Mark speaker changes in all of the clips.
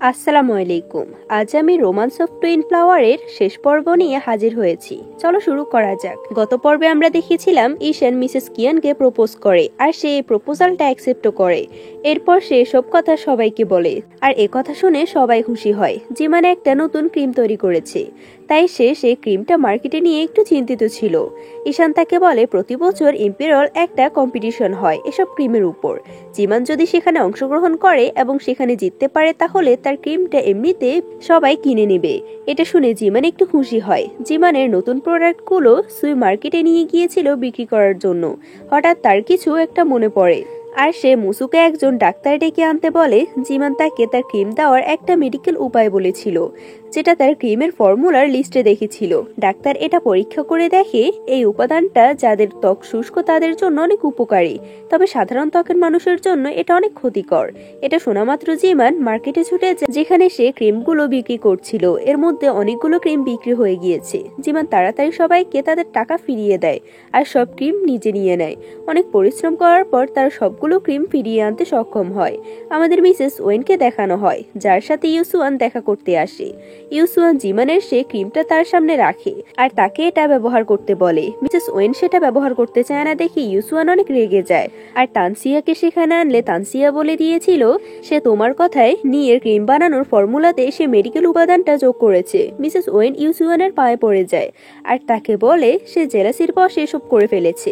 Speaker 1: আসসালামু আলাইকুম। আজ আমি রোমান্স অফ টুইন ফ্লাওয়ারের শেষ পর্ব নিয়ে হাজির হয়েছি। চলো শুরু করা যাক। গত পর্বে আমরা দেখেছিলাম ঈশান মিসেস কিয়ানকে প্রপোজ করে আর সে এই প্রপোজালটা অ্যাকসেপ্টও করে। এরপর সে সব কথা সবাইকে বলে আর এ কথা শুনে সবাই খুশি হয়। জিমান একটা নতুন ক্রিম তৈরি করেছে, তাই সে ক্রিমটা মার্কেটে নিয়ে একটু চিন্তিত ছিল। ঈশান তাকে বলে প্রতি বছর ইম্পেরিয়াল একটা কম্পিটিশন হয় এসব ক্রিমের উপর। জিমান যদি সেখানে অংশগ্রহণ করে এবং সেখানে জিততে পারে তাহলে তার ক্রিমটা এমনিতে সবাই কিনে নেবে। এটা শুনে জিমান একটু খুশি হয়। জিমানের নতুন প্রোডাক্টগুলো সুই মার্কেটে নিয়ে গিয়েছিল বিক্রি করার জন্য। হঠাৎ তার কিছু একটা মনে পড়ে আর সে মুসুকে একজন ডাক্তার ডেকে আনতে বলে। জিমান তাকে তার ক্রিম দেওয়ার একটা মেডিকেল উপায় বলেছিল, যেটা তার ক্রিমের ফর্মুলার লিস্টে দেখেছিল। ডাক্তার এটা পরীক্ষা করে দেখে এই উপাদানটা যাদের ত্বক শুষ্ক তাদের জন্য অনেক উপকারী, তবে সাধারণ ত্বকের মানুষের জন্য এটা অনেক ক্ষতিকর। এটা শোনা মাত্র জিমান মার্কেটে ছুটে যায়, যেখানে সে ক্রিমগুলো বিক্রি করছিল। এর মধ্যে অনেকগুলো ক্রিম বিক্রি হয়ে গিয়েছে। জিমান তাড়াতাড়ি সবাইকে তাদের টাকা ফিরিয়ে দেয় আর সব ক্রিম নিজে নিয়ে নেয়। অনেক পরিশ্রম করার পর তার সবগুলো ক্রিম ফিরিয়ে আনতে সক্ষম হয়। আমাদের মিসেস ওয়েনকে দেখানো হয়, যার সাথে ইউসুয়ান দেখা করতে আসে। ইউসুয়ান জিমানের সে ক্রিমটা তার সামনে রাখে আর তাকে এটা ব্যবহার করতে বলে। মিসেস ওয়েন সেটা ব্যবহার করতে চায় না দেখে ইউসুয়ান অনেক রেগে যায় আর তানসিয়াকে সেখানে আনলে তানসিয়া বলে দিয়েছিল সে তোমার কথায় নিয়ের ক্রিম বানানোর ফর্মুলাতে সে মেডিকেল উপাদানটা যোগ করেছে। মিসেস ওয়েন ইউসুয়ানের পায়ে পড়ে যায় আর তাকে বলে সে জেলাসির বশে এসব করে ফেলেছে।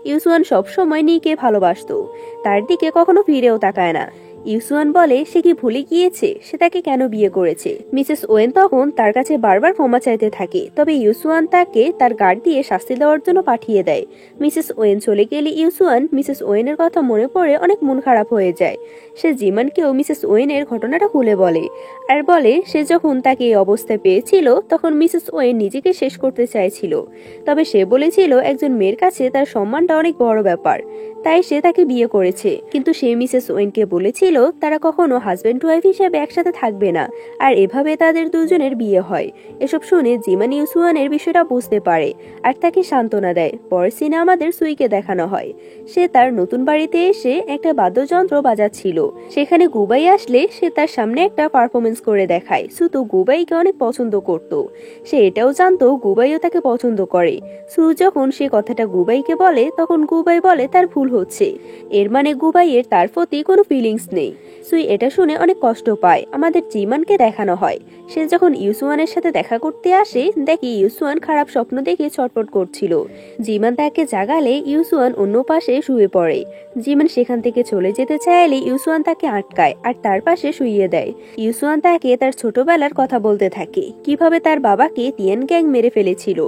Speaker 1: ইউসুয়ান সবসময় নিকে ভালোবাসতো, তার দিকে কখনো ফিরেও তাকায় না। ইউসুয়ান বলে সে কি ভুলে গিয়েছে সে তাকে কেন বিয়ে করেছে। মিসেস ওয়েন তখন তার কাছে বারবার ক্ষমা চাইতে থাকে, তবে ইউসুয়ান তাকে তার গার্ড দিয়ে শাস্তি দেওয়ার জন্য পাঠিয়ে দেয়। মিসেস ওয়েন চলে গেলে ইউসুয়ান মিসেস ওয়েনের কথা মনে পড়ে অনেক মন খারাপ হয়ে যায়। সে জিমানকেও মিসেস ওয়েনের ঘটনাটা খুলে বলে আর বলে সে যখন তাকে এই অবস্থায় পেয়েছিল তখন মিসেস ওয়েন নিজেকে শেষ করতে চাইছিল, তবে সে বলেছিল একজন মেয়ের কাছে তার সম্মানটা অনেক বড় ব্যাপার, তাই সে তাকে বিয়ে করেছে। কিন্তু সে মিসেস ওয়েনকে বলেছিল তারা কখনো হাজবেন্ড ওয়াইফ হিসেবে একসাথে থাকবে না, আর এভাবে তাদের দুজনের বিয়ে হয়। এসব শুনে জিমান ইউসুয়ানের বিষয়টা বুঝতে পারে আর তাকে সান্ত্বনা দেয়। পরের সিনে আমাদের সুইকে দেখানো হয়, সে তার নতুন বাড়িতে এসে একটা বাদ্যযন্ত্র বাজাচ্ছিল। সেখানে গুবাই আসলে সে তার সামনে একটা পারফরমেন্স করে দেখায়। সু তো গুবাইকে অনেক পছন্দ করত, সে এটাও জানতো গুবাইও তাকে পছন্দ করে। সু যখন সে কথাটা গুবাইকে বলে তখন গুবাই বলে তার ভুল হচ্ছে, এর মানে গুবাইয়ের তার প্রতি কোনো ফিলিংস নেই। সুই এটা শুনে অনেক কষ্ট পায়। আমাদের জিমানকে দেখানো হয়, সে যখন ইউসুয়ানের সাথে দেখা করতে আসে দেখি ইউসুয়ান খারাপ স্বপ্ন দেখে ছটফট করছিল। জিমান তাকে জাগালে ইউসুয়ান অন্য পাশে শুয়ে পড়ে। জিমান সেখান থেকে চলে যেতে চাইলে ইউসুয়ান তাকে আটকায় আর তার পাশে শুইয়ে দেয়। ইউসুয়ান তাকে তার ছোটবেলার কথা বলতে থাকে, কিভাবে তার বাবাকে তিয়ান গ্যাং মেরে ফেলেছিল।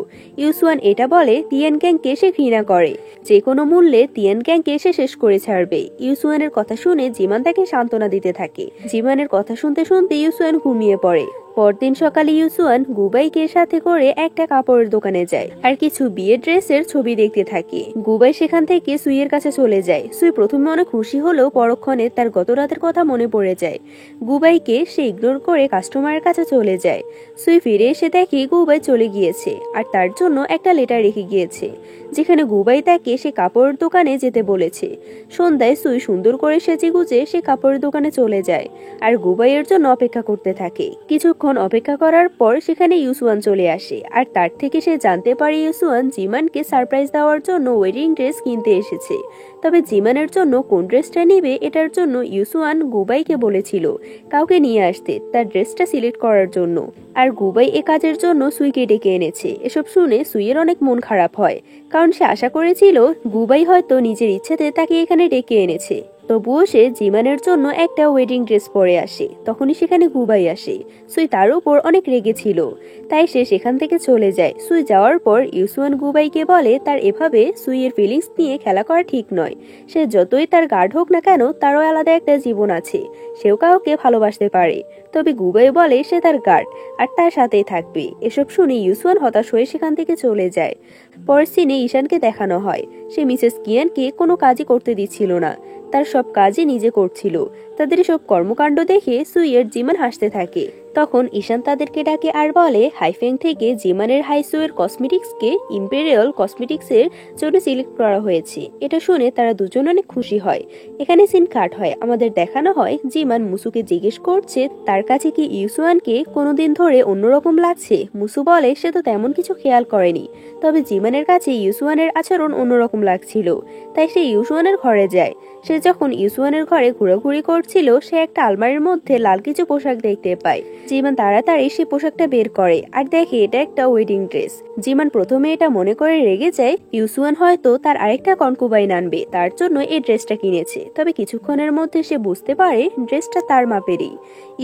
Speaker 1: ইউসুয়ান এটা বলে তিয়ান গ্যাংকে সে ঘৃণা করে, যে কোনো মূল্যে তিয়ান গ্যাংকে সে শেষ করে ছাড়বে। ইউসুয়ানের কথা শুনে জিমান তাকে সান্ত্বনা দিতে থাকে। জিমানের কথা শুনতে শুনতে ইউসুয়ান ঘুমিয়ে পড়ে। পরদিন সকালে ইউসুয়ান গুবাইকে সাথে করে একটা কাপড়ের দোকানে যায় আর কিছু বিয়ের ড্রেসের ছবি দেখতে থাকে। গুবাই সেখান থেকে সুইয়ের কাছে চলে যায়। সুই প্রথমে অনেক খুশি হলেও পরক্ষণে তার গত রাতের কথা মনে পড়ে যায়। গুবাইকে সে ইগনোর করে কাস্টমারের কাছে চলে যায়। সুই ফিরে এসে দেখে গুবাই চলে গিয়েছে আর তার জন্য একটা লেটার রেখে গিয়েছে, যেখানে গুবাই তাকে সে কাপড়ের দোকানে যেতে বলেছে। সন্ধ্যায় সুই সুন্দর করে সেজে গুজে সে কাপড়ের দোকানে চলে যায় আর গুবাইয়ের জন্য অপেক্ষা করতে থাকে। কিছুক্ষণ অপেক্ষা করার পর সেখানে ইউসুয়ান চলে আসে আর তার থেকে সে জানতে পারে ইউসুয়ান জিমানকে সারপ্রাইজ দেওয়ার জন্য ওয়েডিং ড্রেস কিনতে এসেছে। তবে জিমানের জন্য কোন ড্রেসটা নেবে এটার জন্য ইউসুয়ান গুবাইকে বলেছিল কাউকে নিয়ে আসতে তার ড্রেসটা সিলেক্ট করার জন্য, আর গুবাই এ কাজের জন্য সুইকে ডেকে এনেছে। এসব শুনে সুইয়ের অনেক মন খারাপ হয়, কারণ সে আশা করেছিল গুবাই হয়তো নিজের ইচ্ছেতে তাকে এখানে ডেকে এনেছে। তবুও সে জিমানের জন্য একটা ওয়েডিং ড্রেস পরে আসে। তখনই সেখানে গুবাই আসে। সুই তার উপর অনেক রেগেছিল, তাই সে সেখান থেকে চলে যায়। সুই যাওয়ার পর ইউসুয়ান গুবাইকে বলে তার এভাবে সুইয়ের ফিলিংস নিয়ে খেলা করা ঠিক নয়। সে যতই তার গার্ড হোক না কেন তারও আলাদা একটা জীবন আছে, সেও কাউকে ভালোবাসতে পারে। তবে গুবাই বলে সে তার গার্ড আর তার সাথেই থাকবে। এসব শুনে ইউসুয়ান হতাশ হয়ে সেখান থেকে চলে যায়। পরের সিনে ঈশানকে দেখানো হয়, সে মিসেস কিয়ানকে কোনো কাজই করতে দিচ্ছিল না, তার সব কাজই নিজে করছিল। তাদের এসব কর্মকাণ্ড দেখে সুইয়ের জিমান হাসতে থাকে। তখন ঈশান তাদেরকে ডাকে আর বলে হাইফেং থেকে জিমানের হাইসুয়ের কসমেটিক্সকে ইম্পেরিয়াল কসমেটিক্সের জন্য সিলেক্ট করা হয়েছে। এটা শুনে তারা দুজন অনেক খুশি হয়। এখানে সিন কাট হয়, আমাদের দেখানো হয় জিমান মুসুকে জিজ্ঞেস করছে তার কাছে কি ইউসুয়ানকে কোনোদিন ধরে অন্যরকম লাগছে। মুসু বলে সে তো তেমন কিছু খেয়াল করেনি, তবে জিমানের কাছে ইউসুয়ানের আচরণ অন্যরকম লাগছিল, তাই সে ইউসুয়ানের ঘরে যায়। সে যখন ইউসুয়ানের ঘরে ঘোরাঘুরি করছিল সে একটা আলমারির মধ্যে লাল কিছু পোশাক দেখতে পায়। জিমান তাড়াতাড়ি সে পোশাকটা বের করে আর দেখে এটা একটা ওয়েডিং ড্রেস। জিমান প্রথমে এটা মনে করে রেগে যায়, ইউসুয়ান হয়তো তার আরেকটা কনকুবাইন আনবে, তার জন্য এই ড্রেসটা কিনেছে। তবে কিছুক্ষণের মধ্যে সে বুঝতে পারে ড্রেসটা তার মাপেরই।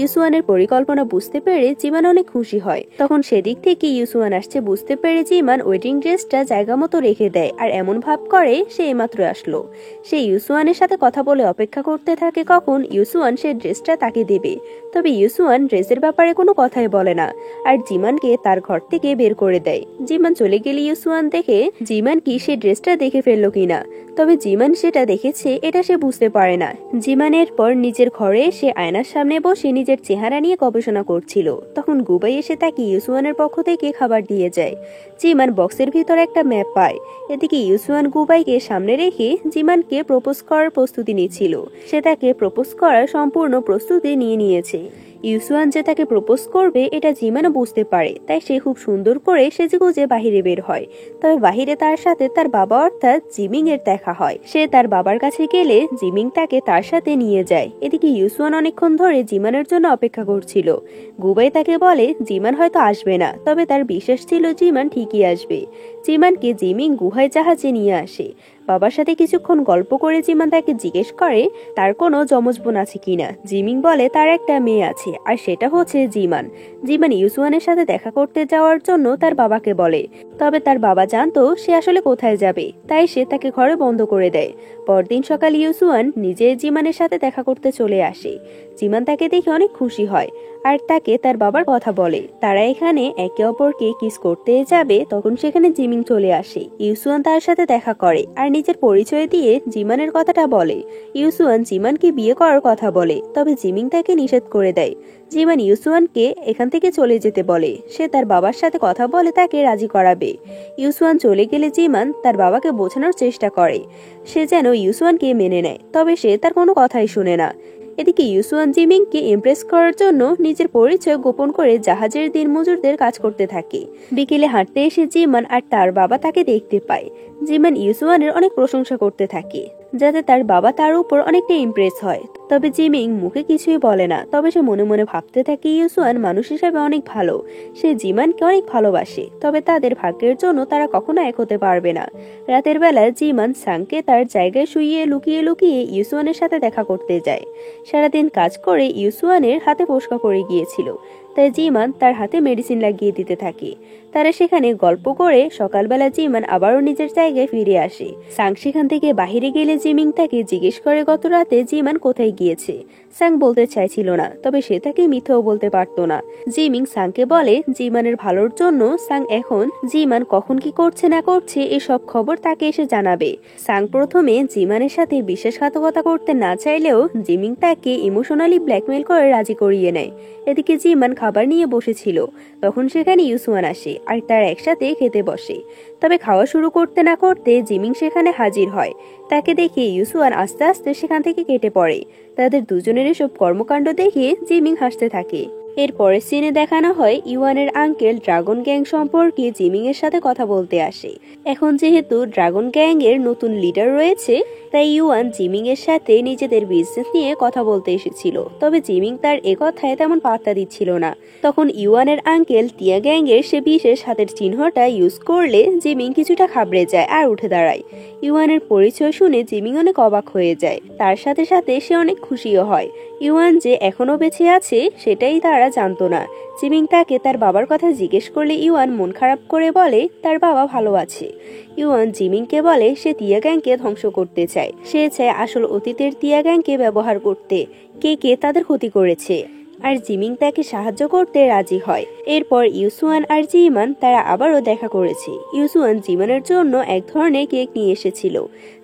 Speaker 1: ইউসুয়ানের পরিকল্পনা বুঝতে পেরে জিমান অনেক খুশি হয়। তখন সেদিক থেকে ইউসুয়ান আসছে বুঝতে পেরে জিমান ওয়েডিং ড্রেসটা জায়গা মতো রেখে দেয় আর এমন ভাব করে সে এইমাত্র আসলো। সে ইউসুয়ানের সাথে কথা বলে অপেক্ষা করতে থাকে কখন ইউসুয়ান সে ড্রেসটা তাকে দেবে। তবে ইউসুয়ান ড্রেসের ব্যাপারে কোনো কথাই বলে না আর জিমানকে তার ঘর থেকে বের করে দেয়। জিমান চলে গেলে ইউসুয়ান দেখে জিমান কি সে ড্রেসটা দেখে ফেললো কিনা, তবে জিমান সেটা দেখেছে এটা সে বুঝতে পারে না। জিমানের পর নিজের ঘরে সে আয়নার সামনে বসে নিজের চেহারা নিয়ে গবেষণা করছিল। তখন গুবাই এসে তাকে ইউসুয়ানের পক্ষ থেকে খাবার দিয়ে যায়। জিমান বক্সের ভিতর একটা ম্যাপ পায়। এদিকে ইউসুয়ান গুবাইকে সামনে রেখে জিমানকে প্রপোজ করার প্রস্তুতি নিচ্ছিল। সে তাকে প্রপোজ করার সম্পূর্ণ প্রস্তুতি নিয়েছে। ইউসুয়ান যে তাকে প্রপোজ করবে এটা জিমানও বুঝতে পারে, তাই সে খুব সুন্দর করে সেজেগুজে বাহিরে বের হয়। তবে বাহিরে তার সাথে তার বাবা অর্থাৎ জিমিং এর দেখা হয়। সে তার বাবার কাছে গেলে জিমিং তাকে তার সাথে নিয়ে যায়। এদিকে ইউসুয়ান অনেকক্ষণ ধরে জিমানের জন্য অপেক্ষা করছিল। গুবাই তাকে বলে জিমান হয়তো আসবে না, তবে তার বিশ্বাস ছিল জিমান ঠিকই আসবে। জিমানকে জিমিং গুহায় জাহাজে নিয়ে আসে। বাবার সাথে কিছুক্ষণ গল্প করে জিমান তাকে জিজ্ঞেস করে তার কোনো যমজ বোন আছে কিনা। জিমিং বলে তার একটা মেয়ে আছে আর সেটা হচ্ছে জিমান। জিমান ইউসুয়ানের সাথে দেখা করতে যাওয়ার জন্য তার বাবাকে বলে, তবে তার বাবা জানতো সে আসলে কোথায় যাবে, তাই সে তাকে ঘরে বন্ধ করে দেয়। পরদিন সকাল ইউসুয়ান নিজে জিমানের সাথে দেখা করতে চলে আসে। জিমান তাকে দেখে অনেক খুশি হয় আর তাকে তার বাবার কথা বলে। তারা এখানে একে অপরকে কিস করতে যাবে, তখন সেখানে জিমিং চলে আসে। ইউসুয়ান তার সাথে দেখা করে আর নিজের পরিচয় দিয়ে জিমানের কথাটা বলে। ইউসুয়ান জিমানকে বিয়ে করার কথা বলে, তবে জিমিং তাকে নিষেধ করে দেয়। জিমান ইউসুয়ানকে এখান থেকে চলে যেতে বলে। সে তার বাবার সাথে কথা বলে তাকে রাজি করাবে। ইউসুয়ান চলে গেলে জিমান তার বাবাকে বোঝানোর চেষ্টা করে সে যেন ইউসুয়ানকে মেনে নেয়, তবে সে তার কোনো কথাই শুনে না। এদিকে ইউসুয়ান জিমিংকে ইমপ্রেস করার জন্য নিজের পরিচয় গোপন করে জাহাজের দিনমজুরদের কাজ করতে থাকে। বিকেলে হাঁটতে এসে জিমান আর তার বাবা তাকে দেখতে পায়। জিমান ইউসুয়ানের অনেক প্রশংসা করতে থাকে যাতে তার বাবা তার উপর অনেকটা ইমপ্রেস হয়। তবে জিমিং মুখে কিছুই বলে না, তবে সে মনে মনে ভাবতে থাকে ইউসুয়ান মানুষ হিসেবে অনেক ভালো, সে জিমানকে অনেক ভালোবাসে, তবে তাদের ভাগ্যের জন্য তারা কখনো এক হতে পারবে না। রাতের বেলা জিমান সাংকে তার জায়গায় শুইয়ে লুকিয়ে লুকিয়ে ইউসুয়ানের সাথে দেখা করতে যায়। সারাদিন কাজ করে ইউসুয়ানের হাতে ফোস্কা পড়ে গিয়েছিল, তাই জিমান তার হাতে মেডিসিন লাগিয়ে দিতে থাকে। তারা সেখানে গল্প করে সকালবেলা জিমান আবারও নিজের জায়গায় ফিরে আসে। সাং সেখান থেকে বাহিরে গেলে জিমিং তাকে জিজ্ঞেস করে গত রাতে জিমান কোথায় গিয়েছে। সাং বলতে চাইছিল না, তবে সে তাকে মিথ্যাও বলতে পারত না। জিমিং সাংকে বলে জিমানের ভালোর জন্য সাং এখন জিমান কখন কি করছে না করছে এসব খবর তাকে এসে জানাবে। সাং প্রথমে জিমানের সাথে বিশ্বাসঘাতকতা করতে না চাইলেও জিমিং তাকে ইমোশনালি ব্ল্যাকমেল করে রাজি করিয়ে নেয়। এদিকে জিমান খাবার নিয়ে বসেছিল, তখন সেখানে ইউসুয়ান আসে আর তারা একসাথে খেতে বসে। তবে খাওয়া শুরু করতে না করতে জিমিং সেখানে হাজির হয়। তাকে দেখে ইউসুয়ান আস্তে আস্তে সেখান থেকে কেটে পড়ে। তাদের দুজনের এসব কর্মকাণ্ড দেখে জিমিং হাসতে থাকে। এর পরের সিনে দেখানো হয় ইউয়ানের আঙ্কেল ড্রাগন গ্যাং সম্পর্কে জিমিং এর সাথে কথা বলতে আসে। এখন যেহেতু ড্রাগন গ্যাং এর নতুন লিডার রয়েছে, তাই ইউয়ান জিমিং এর সাথে নিজেদের বিজনেস নিয়ে কথা বলতে এসেছিল। তবে জিমিং তার কথায় তেমন পাত্তা দিচ্ছিল না। তখন ইউয়ানের আঙ্কেল টিয়া গ্যাং এর সে বিশেষ হাতের চিহ্নটা ইউজ করলে জিমিং কিছুটা ঘাবড়ে যায় আর উঠে দাঁড়ায়। ইউয়ানের পরিচয় শুনে জিমিং অনেক অবাক হয়ে যায়। তার সাথে সাথে সে অনেক খুশিও হয়। ইউয়ান যে এখনো বেঁচে আছে সেটাই তারা জানতো না। জিমিং তাকে তার বাবার কথা জিজ্ঞেস করলে ইউয়ান মন খারাপ করে বলে তার বাবা ভালো আছে। ইউয়ান জিমিংকে বলে সে টিয়া গ্যাংকে ধ্বংস করতে চায়। সে চায় আসল অতীতের টিয়া গ্যাংকে ব্যবহার করতে। কে কে তাদের ক্ষতি করেছে। আর জিমিং তাকে সাহায্য করতে রাজি হয়। এরপর ইউসুয়ান আর জিমান তারা আবারও দেখা করেছে। ইউসুয়ান জিমানের জন্য এক ধরনের কেক নিয়ে এসেছিল,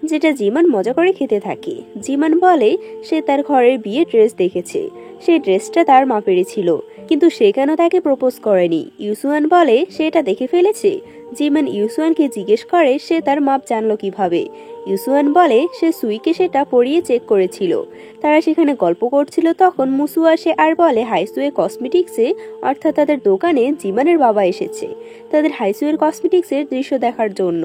Speaker 1: যেটা জিমান মজা করে খেতে থাকে। জিমান বলে সে তার ঘরের বিয়ে ড্রেস দেখেছে, সেই ড্রেসটা তার মাপেরই ছিল, কিন্তু সে কেন তাকে প্রপোজ করেনি। ইউসুয়ান বলে সে এটা দেখে ফেলেছে। জিমান ইউসুয়ানকে জিজ্ঞেস করে সে তার মাপ জানলো কিভাবে। ইউসুয়ান বলে সে সুইকে সেটা পরিয়ে চেক করেছিল। তারা সেখানে গল্প করছিল, তখন মুসু আসে আর বলে হাইসুয়ে কসমেটিক্সে, অর্থাৎ তাদের দোকানে জিমানের বাবা এসেছে তাদের হাইসুয়ের কসমেটিক্সের দৃশ্য দেখার জন্য,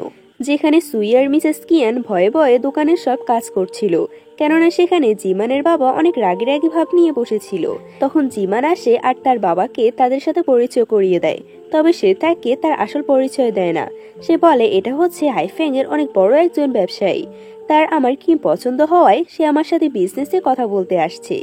Speaker 1: যেখানে সুই আর মিসেস কিয়ান ভয়ে ভয়ে দোকানের সব কাজ করছিল, কেননা সেখানে জিমানের বাবা অনেক রাগি রাগি ভাব নিয়ে বসেছিল। তখন জিমান আসে আর তার বাবাকে তাদের সাথে পরিচয় করিয়ে দেয়, তবে সে তাকে তার আসল পরিচয় দেয় না। সে বলে এটা হচ্ছে হাইফেং এর অনেক বড় একজন ব্যবসায়ী, তার আমার কি পছন্দ হওয়ায় সে আমার সাথে বিজনেসে কথা বলতে আসছে।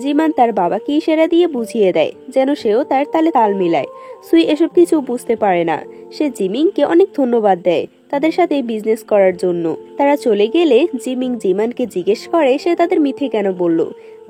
Speaker 1: জিমান তার বাবাকে ইশারা দিয়ে বুঝিয়ে দেয় যেন সেও তার তালে তাল মিলায়। সুই এসব কিছু বুঝতে পারে না। সে জিমিংকে অনেক ধন্যবাদ দেয় তাদের সাথে বিজনেস করার জন্য। তারা চলে গেলে জিমিং জিমানকে জিজ্ঞেস করে সে তাদের মিথ্যে কেন বলল।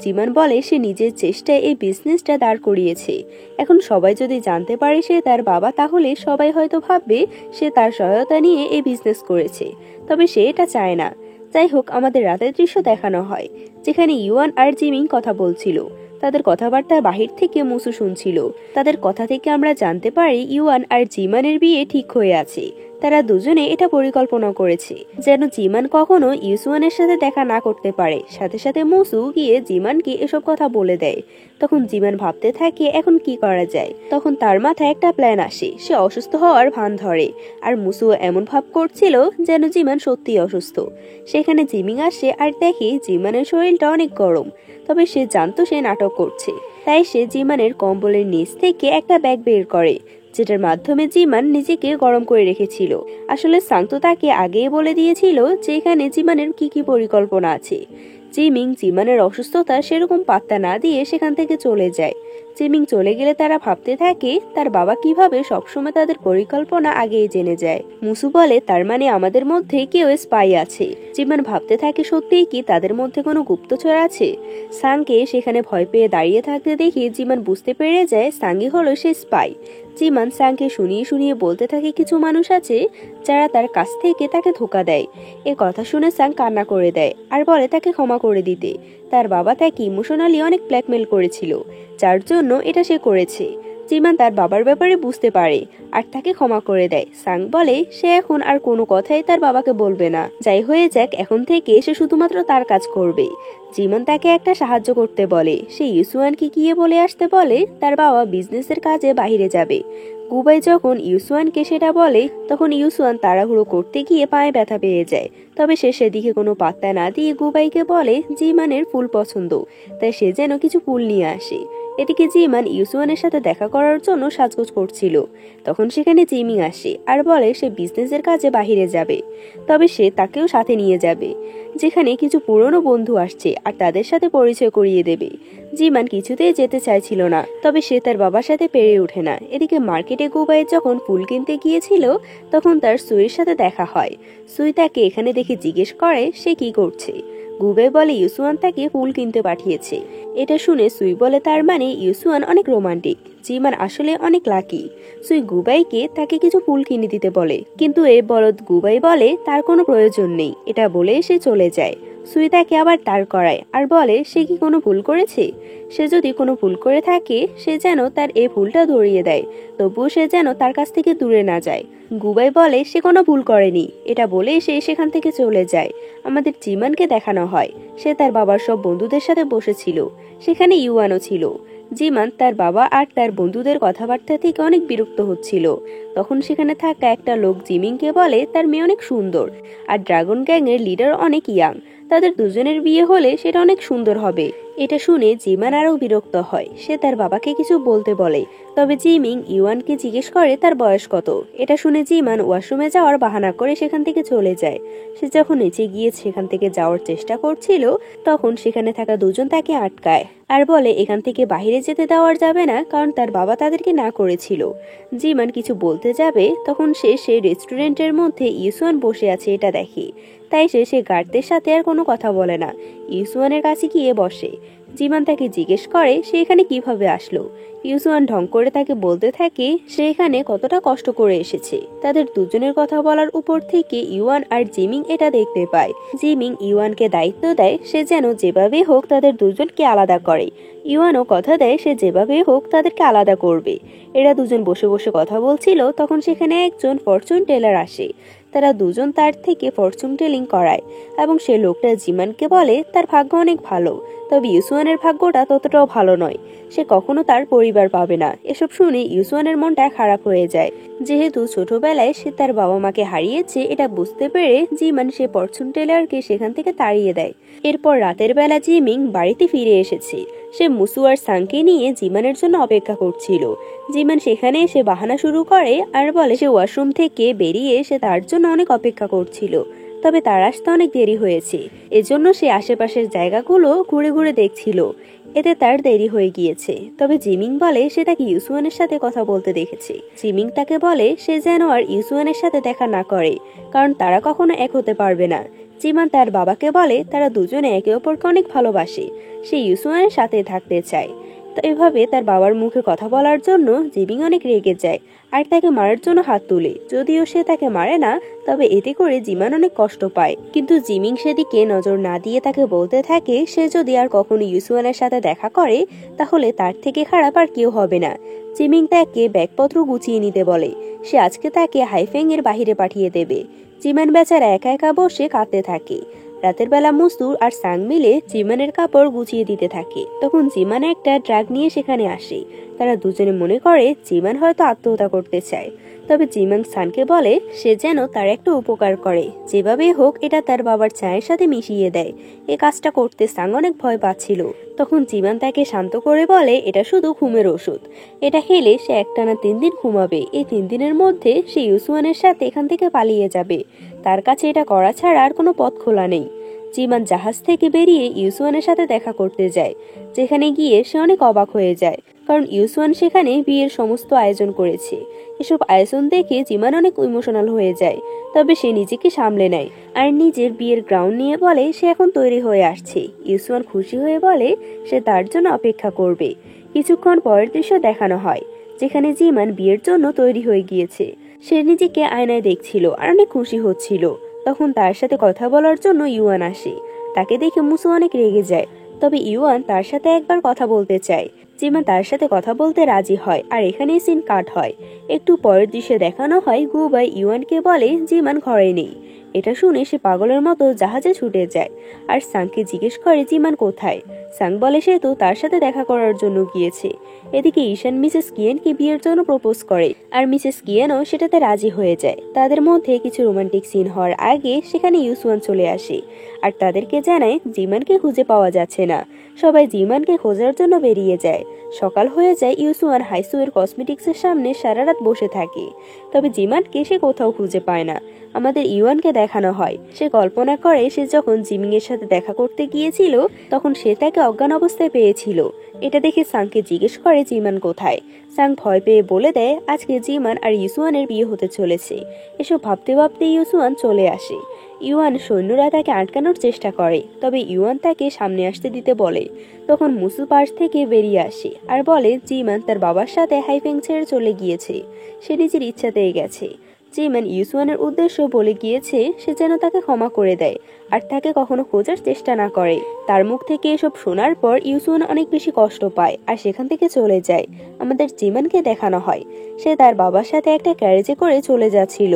Speaker 1: জিমান বলে সে নিজের চেষ্টায় এই বিজনেসটা দাঁড় করিয়েছে। এখন সবাই যদি জানতে পারে সে তার বাবা, তাহলে সবাই হয়তো ভাববে সে তার সহায়তা নিয়ে এই বিজনেস করেছে, তবে সে এটা চায় না। যাই হোক, আমাদের রাতের দৃশ্য দেখানো হয় যেখানে ইউয়ান আর জিমিং কথা বলছিল। তাদের কথাবার্তা বাহির থেকে মুসু শুনছিল। তাদের কথা থেকে আমরা জানতে পারি ইউয়ান আর জিমানের বিয়ে ঠিক হয়ে আছে। তারা দুজনে এটা পরিকল্পনা করেছে যেন জিমান কখনো ইউসুয়ানের সাথে দেখা না করতে পারে। সাথে সাথে মুসু গিয়ে জিমানকে এসব কথা বলে দেয়। তখন জিমান ভাবতে থাকে এখন কি করা যায়। তখন তার মাথায় একটা প্ল্যান আসে। সে অসুস্থ হওয়ার ভান ধরে, আর মুসু এমন ভাব করছিল যেন জিমান সত্যিই অসুস্থ। সেখানে জিমিং আসে আর দেখে জিমানের শরীরটা অনেক গরম, তবে সে জানতো সে নাটক করছে। তাই সে জিমানের কম্বলের নিচ থেকে একটা ব্যাগ বের করে, যেটার মাধ্যমে জিমান নিজেকে গরম করে রেখেছিল। আসলে সাংতো তাকে আগেই বলে দিয়েছিল যে এখানে জিমানের কি পরিকল্পনা আছে। জিমিং জিমানের অসুস্থতা সেরকম পাত্তা না দিয়ে সেখান থেকে চলে যায়। জিমিং চলে গেলে তারা ভাবতে থাকে তার বাবা কিভাবে সবসময় তাদের পরিকল্পনা আগেই জেনে যায়। মুসু বলে তার মানে আমাদের মধ্যে কেউ স্পাই আছে। জিমান ভাবতে থাকে সত্যিই কি তাদের মধ্যে কোনো গুপ্তচর আছে। সাংকে সেখানে ভয় পেয়ে দাঁড়িয়ে থাকতে দেখে জিমান বুঝতে পেরে যায় সাঙ্গি হলো সে স্পাই। জিমান সাংকে শুনিয়ে শুনিয়ে বলতে থাকে কিছু মানুষ আছে যারা তার কাছ থেকে তাকে ধোঁকা দেয়। এ কথা শুনে সাং কান্না করে দেয় আর বলে তাকে ক্ষমা করে দিতে। তার বাবা তাকে ইমোশনালি অনেক ব্ল্যাকমেল করেছিল, যার জন্য এটা সে করেছে। জিমান তার বাবার ব্যাপারে বুঝতে পারে আর তাকে ক্ষমা করে দেয়। সাং বলে সে এখন আর কোনো কথাই তার বাবাকে বলবে না। যাই হয়ে যাক, এখন থেকে সে শুধুমাত্র তার কাজ করবে। জিমান তাকে একটা সাহায্য করতে বলে। সে ইউসুয়ানকে গিয়ে বলে আসতে বলে তার বাবা বিজনেসের কাজে বাইরে যাবে। গুবাই যখন ইউসুয়ানকে সেটা বলে, তখন ইউসুয়ান তাড়াহুড়ো করতে গিয়ে পায়ে ব্যথা পেয়ে যায়। তবে সে সেদিকে কোনো পাত্তা না দিয়ে গুবাইকে বলে জিমানের ফুল পছন্দ, তাই সে যেন কিছু ফুল নিয়ে আসে। এদিকে জিমান ইউসুয়ানের সাথে দেখা করার জন্য সাজগোজ করছিল। তখন সেখানে জিমিং আসে আর বলে সে বিজনেসের কাজে বাহিরে যাবে, তবে সে তাকেও সাথে নিয়ে যাবে, যেখানে কিছু পুরনো বন্ধু আসছে আর তাদের সাথে পরিচয় করিয়ে দেবে। জিমান কিছুতেই যেতে চাইছিল না, তবে সে তার বাবার সাথে পেরে ওঠে না। এদিকে মার্কেটে গুবাই যখন ফুল কিনতে গিয়েছিল, তখন তার সুইয়ের সাথে দেখা হয়। সুই তাকে এখানে দেখে জিজ্ঞেস করে সে কি করছে। গুবাই বলে ইউসুয়ান তাকে ফুল কিনতে পাঠিয়েছে। এটা শুনে সুই বলে তার মানে ইউসুয়ান অনেক রোমান্টিক। জিমান আসলে অনেক লাকি। সুই গুবাইকে তাকে কিছু ফুল কিনে দিতে বলে, কিন্তু এই বলদ গুবাই বলে তার কোনো প্রয়োজন নেই। এটা বলে সে চলে যায়। সুই তাকে আবার দাঁড় করায় আর বলে সে কি কোনো ভুল করেছে। সে যদি কোনো ভুল করে থাকে সে যেন তার এই ভুলটা ধরিয়ে দেয়, তবুও সে যেন তার কাছ থেকে দূরে না যায়। গুবাই বলে সে কোনো ভুল করেনি। এটা বলে সে সেখান থেকে চলে যায়। আমাদের জিমানকে দেখানো হয় সে তার বাবার সব বন্ধুদের সাথে বসেছিল। সেখানে ইউয়ানও ছিল। জিমান তার বাবা আর তার বন্ধুদের কথাবার্তা থেকে অনেক বিরক্ত হচ্ছিল। তখন সেখানে থাকা একটা লোক জিমিংকে বলে তার মেয়ে অনেক সুন্দর আর ড্রাগন গ্যাং এর লিডার অনেক ইয়াং, তাদের দুজনের বিয়ে হলে সেটা অনেক সুন্দর হবে। এটা শুনে জিমান আরো বিরক্ত হয়। সে তার বাবাকে কিছু বলতে বলে, তবে জিমিং ইউয়ানকে জিজ্ঞেস করে তার বয়স কত। এটা শুনে জিমান ওয়াশরুমে যাওয়ার বাহানা করে সেখান থেকে চলে যায়। সে যখন নিচে গিয়ে সেখান থেকে যাওয়ার চেষ্টা করছিল, তখন সেখানে থাকা দুজন তাকে আটকায় আর বলে এখান থেকে বাইরে যেতে দেওয়ার যাবে না, কারণ তার বাবা তাদেরকে না করেছিল। জিমান কিছু বলতে যাবে, তখন সে রেস্টুরেন্টের মধ্যে ইউসুয়ান বসে আছে এটা দেখে। তাই সে গার্ডদের সাথে আর কোনো কথা বলে না, ইউসুয়ানের কাছে গিয়ে বসে। জিমান তাকে জিজ্ঞেস করে সে এখানে কিভাবে আসলো। ইউসুয়ান ঢং করে তাকে বলতে থাকে সে এখানে কতটা কষ্ট করে এসেছে। তাদের দুজনের কথা বলার উপর থেকে ইউয়ান আর জিমিং এটা দেখতে পায়। জিমিং ইউয়ানকে দায়িত্ব দেয় সে যেন যেভাবে হোক তাদের দুজনকে আলাদা করে। ইউয়ানও কথা দেয় সে যেভাবে হোক তাদেরকে আলাদা করবে। এরা দুজন বসে বসে কথা বলছিল, তখন সেখানে একজন ফরচুন টেলার আসে। তারা দুজন তার থেকে ফরচুন টেলিং করায় এবং সে লোকটা জিমানকে বলে তার ভাগ্য অনেক ভালো, তবে ইউসুয়ানের ভাগ্যটা ততটাও ভালো নয়, সে কখনো তার পরিবার পাবে না। এসব শুনে ইউসুয়ানের মনটা খারাপ হয়ে যায়। যেহেতু ছোটবেলায় সে তার বাবা মাকে হারিয়েছে এটা বুঝতে পেরে জিমান সে ফরচুন টেলারকে সেখান থেকে তাড়িয়ে দেয়। এরপর রাতের বেলা জিমিং বাড়িতে ফিরে এসেছে। সে মুসু আর সাংকে নিয়ে জিমানের জন্য অপেক্ষা করছিল। জিমান সেখানে এসে বাহানা শুরু করে আর বলে সে ওয়াশরুম থেকে বেরিয়ে সে তার জন্য অনেক অপেক্ষা করছিল, তবে তার আসতে অনেক দেরি হয়েছে। এজন্য সে আশেপাশের জায়গাগুলো ঘুরে ঘুরে দেখছিল, এতে তার দেরি হয়ে গিয়েছে। তবে জিমিং বলে সে তাকে ইউসুয়ানের সাথে কথা বলতে দেখেছে। জিমিং তাকে বলে সে যেন আর ইউসুয়ানের সাথে দেখা না করে, কারণ তারা কখনো এক হতে পারবে না। জিমান তার বাবাকে বলে তারা দুজনে একে অপরকে অনেক ভালোবাসে, সে ইউসুয়ানের সাথে থাকতে চায়। তো এভাবে তার বাবার মুখে কথা বলার জন্য জিমিং অনেক রেগে যায় আর তাকে মারার জন্য হাত তুলে। যদিও সে তাকে মারে না, তবে এতে করে জিমান অনেক কষ্ট পায়। কিন্তু জিমিং সেদিকে নজর না দিয়ে তাকে বলতে থাকে সে যদি আর কখনো ইউসুয়ানের সাথে দেখা করে তাহলে তার থেকে খারাপ আর কেউ হবে না। জিমিং তাকে ব্যাগপত্র গুছিয়ে নিতে বলে, সে আজকে তাকে হাইফেং এর বাহিরে পাঠিয়ে দেবে। জিমান বেচারা একা একা বসে কাঁদতে থাকে। রাতের বেলা মুসু আর সাং মিলে জিমানের কাপড় গুছিয়ে দিতে থাকে। তখন জিমান একটা ট্রাক নিয়ে সেখানে আসে। তারা দুজনে মনে করে জিমান হয়তো আত্মহত্যা করতে চায়, তবে জিমাং সানকে বলে সে যেন তার একটা উপকার করে, যেভাবে হোক এটা তার বাবার চায়ের সাথে মিশিয়ে দেয়। এই কাজটা করতে সাং অনেক ভয় পাচ্ছিল। তখন জিমান তাকে শান্ত করে বলে এটা শুধু ঘুমের ওষুধ, এটা খেলে সে একটানা 3 দিন ঘুমাবে। এই 3 দিনের মধ্যে সে ইউসুয়ানের সাথে এখান থেকে পালিয়ে যাবে। তার কাছে এটা করা ছাড়া আর কোনো পথ খোলা নেই। জিমান জাহাজ থেকে বেরিয়ে ইউসুয়ানের সাথে দেখা করতে যায়, যেখানে গিয়ে সে অনেক অবাক হয়ে যায়, কারণ ইউসুয়ান সেখানে বিয়ের সমস্ত আয়োজন করেছে। এসব আয়োজন দেখে জিমান অনেক ইমোশনাল হয়ে যায়, তবে সে নিজেকে সামলে নেয় আর নিজের বিয়ের গ্রাউন্ড নিয়ে বলে সে এখন তৈরি হয়ে আসছে। ইউসুয়ান খুশি হয়ে বলে সে তার জন্য অপেক্ষা করবে। কিছুক্ষণ পরের দৃশ্য দেখানো হয়, যেখানে জিমান বিয়ের জন্য তৈরি হয়ে গিয়েছে। সে নিজেকে আয়নায় দেখছিল আর অনেক খুশি হচ্ছিল। তখন তার সাথে কথা বলার জন্য ইউয়ান আসে। তাকে দেখে মুসু অনেক রেগে যায়, তবে ইউয়ান তার সাথে একবার কথা বলতে চায়। জিমান তার সাথে কথা বলতে রাজি হয় আর এখানেই সিন কাট হয়। একটু পরের দৃশ্যে দেখানো হয় গুবাই ইউয়ানকে বলে জিমান ঘরে নেই। এটা শুনে সে পাগলের মতো জাহাজে ছুটে যায় আর সাংকে জিজ্ঞেস করে জিমান কোথায়। সাং বলে সে তো তার সাথে দেখা করার জন্য গিয়েছে। এদিকে ঈশান মিসেস কিয়েনকে বিয়ের জন্য প্রপোজ করে আর মিসেস কিয়েনও সেটাতে রাজি হয়ে যায়। তাদের মধ্যে কিছু রোমান্টিক সিন হওয়ার আগে সেখানে ইউসুয়ান চলে আসে আর তাদেরকে জানায় জিমানকে খুঁজে পাওয়া যাচ্ছে না। সবাই জিমানকে খোঁজার জন্য বেরিয়ে যায়। সকাল হয়ে যায়। ইউসুয়ান হাইসুয়ের কসমেটিক্সের সামনে সারা রাত বসে থাকে, তবে জিমানকে সে কোথাও খুঁজে পায় না। আমাদের ইউয়ানকে দেখানো হয় সে কল্পনা করে সে যখন জিমিং এর সাথে দেখা করতে গিয়েছিল তখন সে তাকে অজ্ঞান অবস্থায় পেয়েছিল। এটা দেখে সাংকে জিজ্ঞেস করে জিমান কোথায়। সাং ভয় পেয়ে বলে দেয় আজকে জিমান আর ইউসুয়ানের বিয়ে হতে চলেছে। এসব ভাবতে ভাবতে ইউসুয়ান চলে আসে। ইউয়ান সৈন্যরা তাকে আটকানোর চেষ্টা করে, তবে ইউয়ান তাকে সামনে আসতে দিতে বলে। তখন মুসু পাশ থেকে বেরিয়ে আসে আর বলে জিমান তার বাবার সাথে হাইফেং ছেড়ে চলে গিয়েছে, সে নিজের ইচ্ছাতেই গেছে। জিমান ইউসুয়ানের উদ্দেশ্য বলে গিয়েছে সে যেন তাকে ক্ষমা করে দেয় আর তাকে কখনো খোঁজার চেষ্টা না করে। তার মুখ থেকে এসব শোনার পর ইউসুয়ান অনেক বেশি কষ্ট পায় আর সেখান থেকে চলে যায়। আমাদের জিমানকে দেখানো হয় সে তার বাবার সাথে একটা ক্যারেজে করে চলে যাচ্ছিল।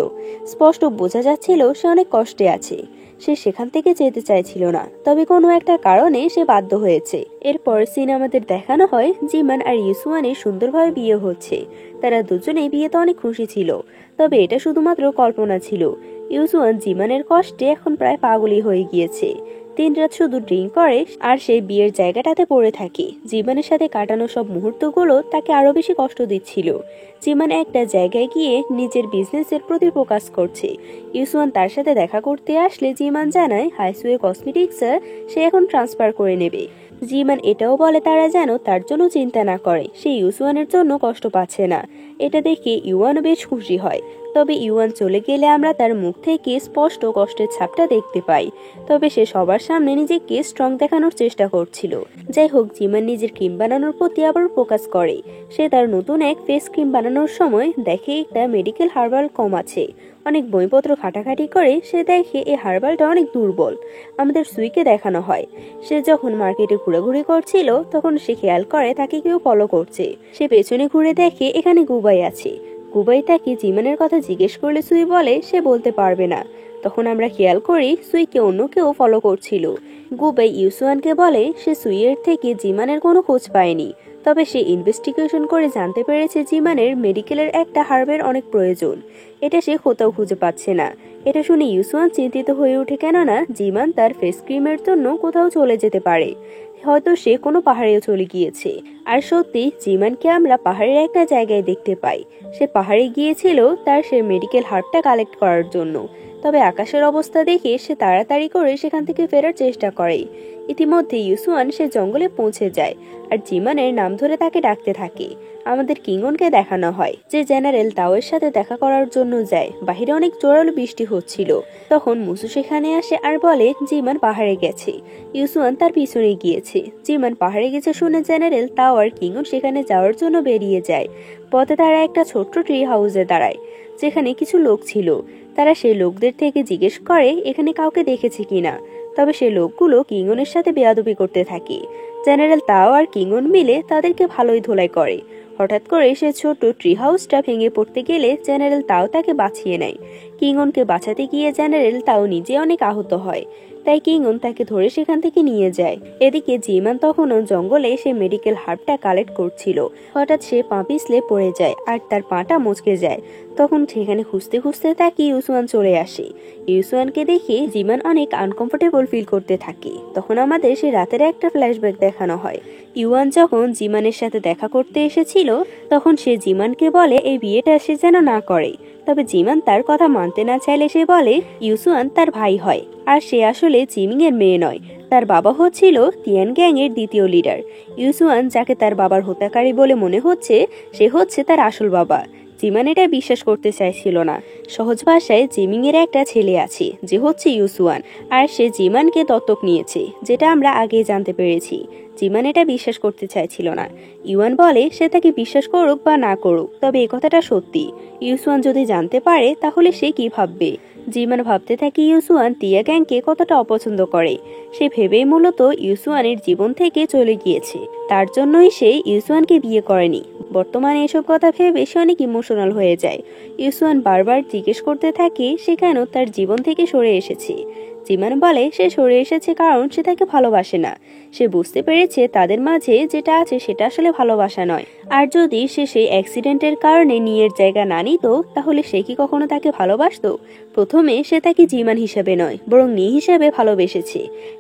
Speaker 1: স্পষ্ট বোঝা যাচ্ছিল সে অনেক কষ্টে আছে। সে সেখান থেকে যেতে চাইছিল না, তবে কোনো একটা কারণে সে বাধ্য হয়েছে। এরপর সিন আমাদের দেখানো হয় জিমান আর ইউসুয়ানের সুন্দরভাবে বিয়ে হচ্ছে। তারা দুজনেই বিয়েতে অনেক খুশি ছিল, তবে এটা শুধুমাত্র কল্পনা ছিল। ইউসুয়ান জিমানের কষ্টে এখন প্রায় পাগলই হয়ে গিয়েছে। 3 রাত শুধু ড্রিঙ্ক করে আর সেই বিয়ের জায়গাটাতে পড়ে থাকে। জিমানের সাথে কাটানো সব মুহূর্তগুলো তাকে আরো বেশি কষ্ট দিচ্ছিল। জিমান একটা জায়গায় গিয়ে নিজের বিজনেসের প্রতি প্রকাশ করছে। ইউসুয়ান তার সাথে দেখা করতে আসলে জিমান জানায় হাইসুয়ে কসমেটিক্স সে এখন ট্রান্সফার করে নেবে। জিমান এটাও বলে তারা যেন তার জন্য চিন্তা না করে, সে ইউসুয়ানের জন্য কষ্ট পাচ্ছে না। এটা দেখে ইউয়ানও বেশ খুশি হয়। তবে ইউয়ান চলে গেলে আমরা তার মুখ থেকে স্পষ্ট কষ্টের ছাপটা দেখতে পাই। তবে সে সবার সামনে নিজেকে স্ট্রং দেখানোর চেষ্টা করছিল। যাই হোক, জিমান নিজের ক্রিম বানানোর প্রতি আবার ফোকাস করে। সে তার নতুন এক ফেস ক্রিম বানানোর সময় দেখে একটা মেডিকেল হার্বাল কম আছে। অনেক বইপত্র ঘাটাঘাটি করে সে দেখে এই হার্বালটা অনেক দুর্বল। আমাদের সুইকে দেখানো হয় সে যখন মার্কেটে ঘোরাঘুরি করছিল তখন সে খেয়াল করে তাকে কেউ ফলো করছে। সে পেছনে ঘুরে দেখে এখানে গুবাই আছে। গুবাই তাকে জিমানের কথা জিজ্ঞেস করলে সুই বলে সে বলতে পারবে না। তখন আমরা খেয়াল করি সুইকে অন্য কেউ ফলো করছিল। গুবাই ইউসুয়ানকে বলে সে সুইয়ের থেকে জিমানের কোনো খোঁজ পায়নি, তবে সে ইনভেস্টিগেশন করে জানতে পেরেছে জিমানের মেডিকেলের একটা হার্বের অনেক প্রয়োজন। এটা সে কোথাও খুঁজে পাচ্ছে না। এটা শুনে ইউসুয়ান চিন্তিত হয়ে ওঠে, কেননা জিমান তার ফেস ক্রিমের জন্য কোথাও চলে যেতে পারে। হয়তো সে কোনো পাহাড়েও চলে গিয়েছে। আর সত্যি জিমানকে আমরা পাহাড়ের একটা জায়গায় দেখতে পাই। সে পাহাড়ে গিয়েছিল তার সে মেডিকেল হার্বটা কালেক্ট করার জন্য। তবে আকাশের অবস্থা দেখে সে তাড়াতাড়ি করে সেখান থেকে ফেরার চেষ্টা করে। ইতিমধ্যে ইউসুয়ান সে জঙ্গলে পৌঁছে যায় আর জিমানের নাম ধরে তাকে ডাকতে থাকে। আমাদের কিঙ্গনকে দেখানো হয় যে জেনারেল তাওয়ের সাথে দেখা করার জন্য যায়। বাহিরে অনেক জোরালো বৃষ্টি হচ্ছিল। তখন মুসু সেখানে আসে আর বলে জিমান পাহাড়ে গেছে। ইউসুয়ান তার পিছনে গিয়েছে। জিমান পাহাড়ে গেছে শুনে জেনারেল তাও আর কিঙ্গন সেখানে যাওয়ার জন্য বেরিয়ে যায়। পথে তারা একটা ছোট্ট ট্রি হাউসে দাঁড়ায়, যেখানে কিছু লোক ছিল। তারা সেই লোকদের থেকে জিজ্ঞেস করে এখানে কাউকে দেখেছে কিনা। তবে সেই লোকগুলো কিঙ্গনের সাথে বেয়াদবি করতে থাকে। জেনারেল তাও আর কিঙ্গন মিলে তাদেরকে ভালোই ধোলাই করে। হঠাৎ করে সে ছোট ট্রি হাউসটা ভেঙে পড়তে গেলে জেনারেল তাও তাকে বাঁচিয়ে নেয়। কিঙ্গনকে বাঁচাতে গিয়ে জেনারেল তাও নিজে অনেক আহত হয়। তাই কিঙ্গন তাকে ধরে সেখান থেকে নিয়ে যায়। এদিকে জিমান তখনও জঙ্গলে সে মেডিকেল হার্বটা কালেক্ট করছিল। হঠাৎ সে পা পিছলে পড়ে যায় আর তার পাটা মচকে যায়। তখন সেখানে খুঁজতে খুঁজতে তাকে ইউসুয়ান চলে আসে। ইউসুয়ানকে দেখে জিমান অনেক আনকমফোর্টেবল ফিল করতে থাকে। তখন আমাদের সে রাতের একটা ফ্ল্যাশব্যাক দেখানো হয়। ইউয়ান যখন জিমানের সাথে দেখা করতে এসেছিল তখন সে জিমানকে বলে এই বিয়েটা সে যেন না করে। তবে জিমান তার কথা মানতে না চাইলে সে বলে ইউসুয়ান তার ভাই হয় আর সে আসলে জিমিং এর মেয়ে নয়। তার বাবা হচ্ছিল তিয়ান গ্যাং এর দ্বিতীয় লিডার। ইউসুয়ান যাকে তার বাবার হত্যাকারী বলে মনে হচ্ছে সে হচ্ছে তার আসল বাবা। জিমান এটা বিশ্বাস করতে চাইছিল না। সহজ ভাষায় জিমিং এর একটা ছেলে আছে যে হচ্ছে ইউসুয়ান, আর সে জিমানকে দত্তক নিয়েছে, যেটা আমরা আগে জানতে পেরেছি। জিমান এটা বিশ্বাস করতে চাইছিল না। ইউয়ান বলে সে তাকে বিশ্বাস করুক বা না করুক, তবে এই কথাটা সত্যি। ইউসুয়ান যদি জানতে পারে তাহলে সে কি ভাববে। জিমান ভাবতে থাকে ইউসুয়ান তিয়া গ্যাংকে কতটা অপছন্দ করে। সে ভেবেই মূলত ইউসুয়ানের জীবন থেকে চলে গিয়েছে। তার জন্যই সে ইউসুয়ানকে বিয়ে করেনি। বর্তমানে এসব কথা ভেবে সে অনেক ইমোশনাল হয়ে যায়। ইউসুয়ান বারবার জিজ্ঞেস করতে থাকে সে কেন তার জীবন থেকে সরে এসেছে। জিমান বলে সে সরে এসেছে কারণ সে তাকে ভালোবাসে না। সে বুঝতে পেরেছে তাদের মাঝে যেটা আছে সেটা আসলে ভালোবাসা নয়। আর যদি সে সেই অ্যাক্সিডেন্টের কারণে নিয়ের জায়গা না নিত তাহলে সে কি কখনো তাকে ভালোবাসতো? প্রথমে সে তাকে জিমান হিসেবে নয় বরং নি হিসেবে ভালোবেসেছে।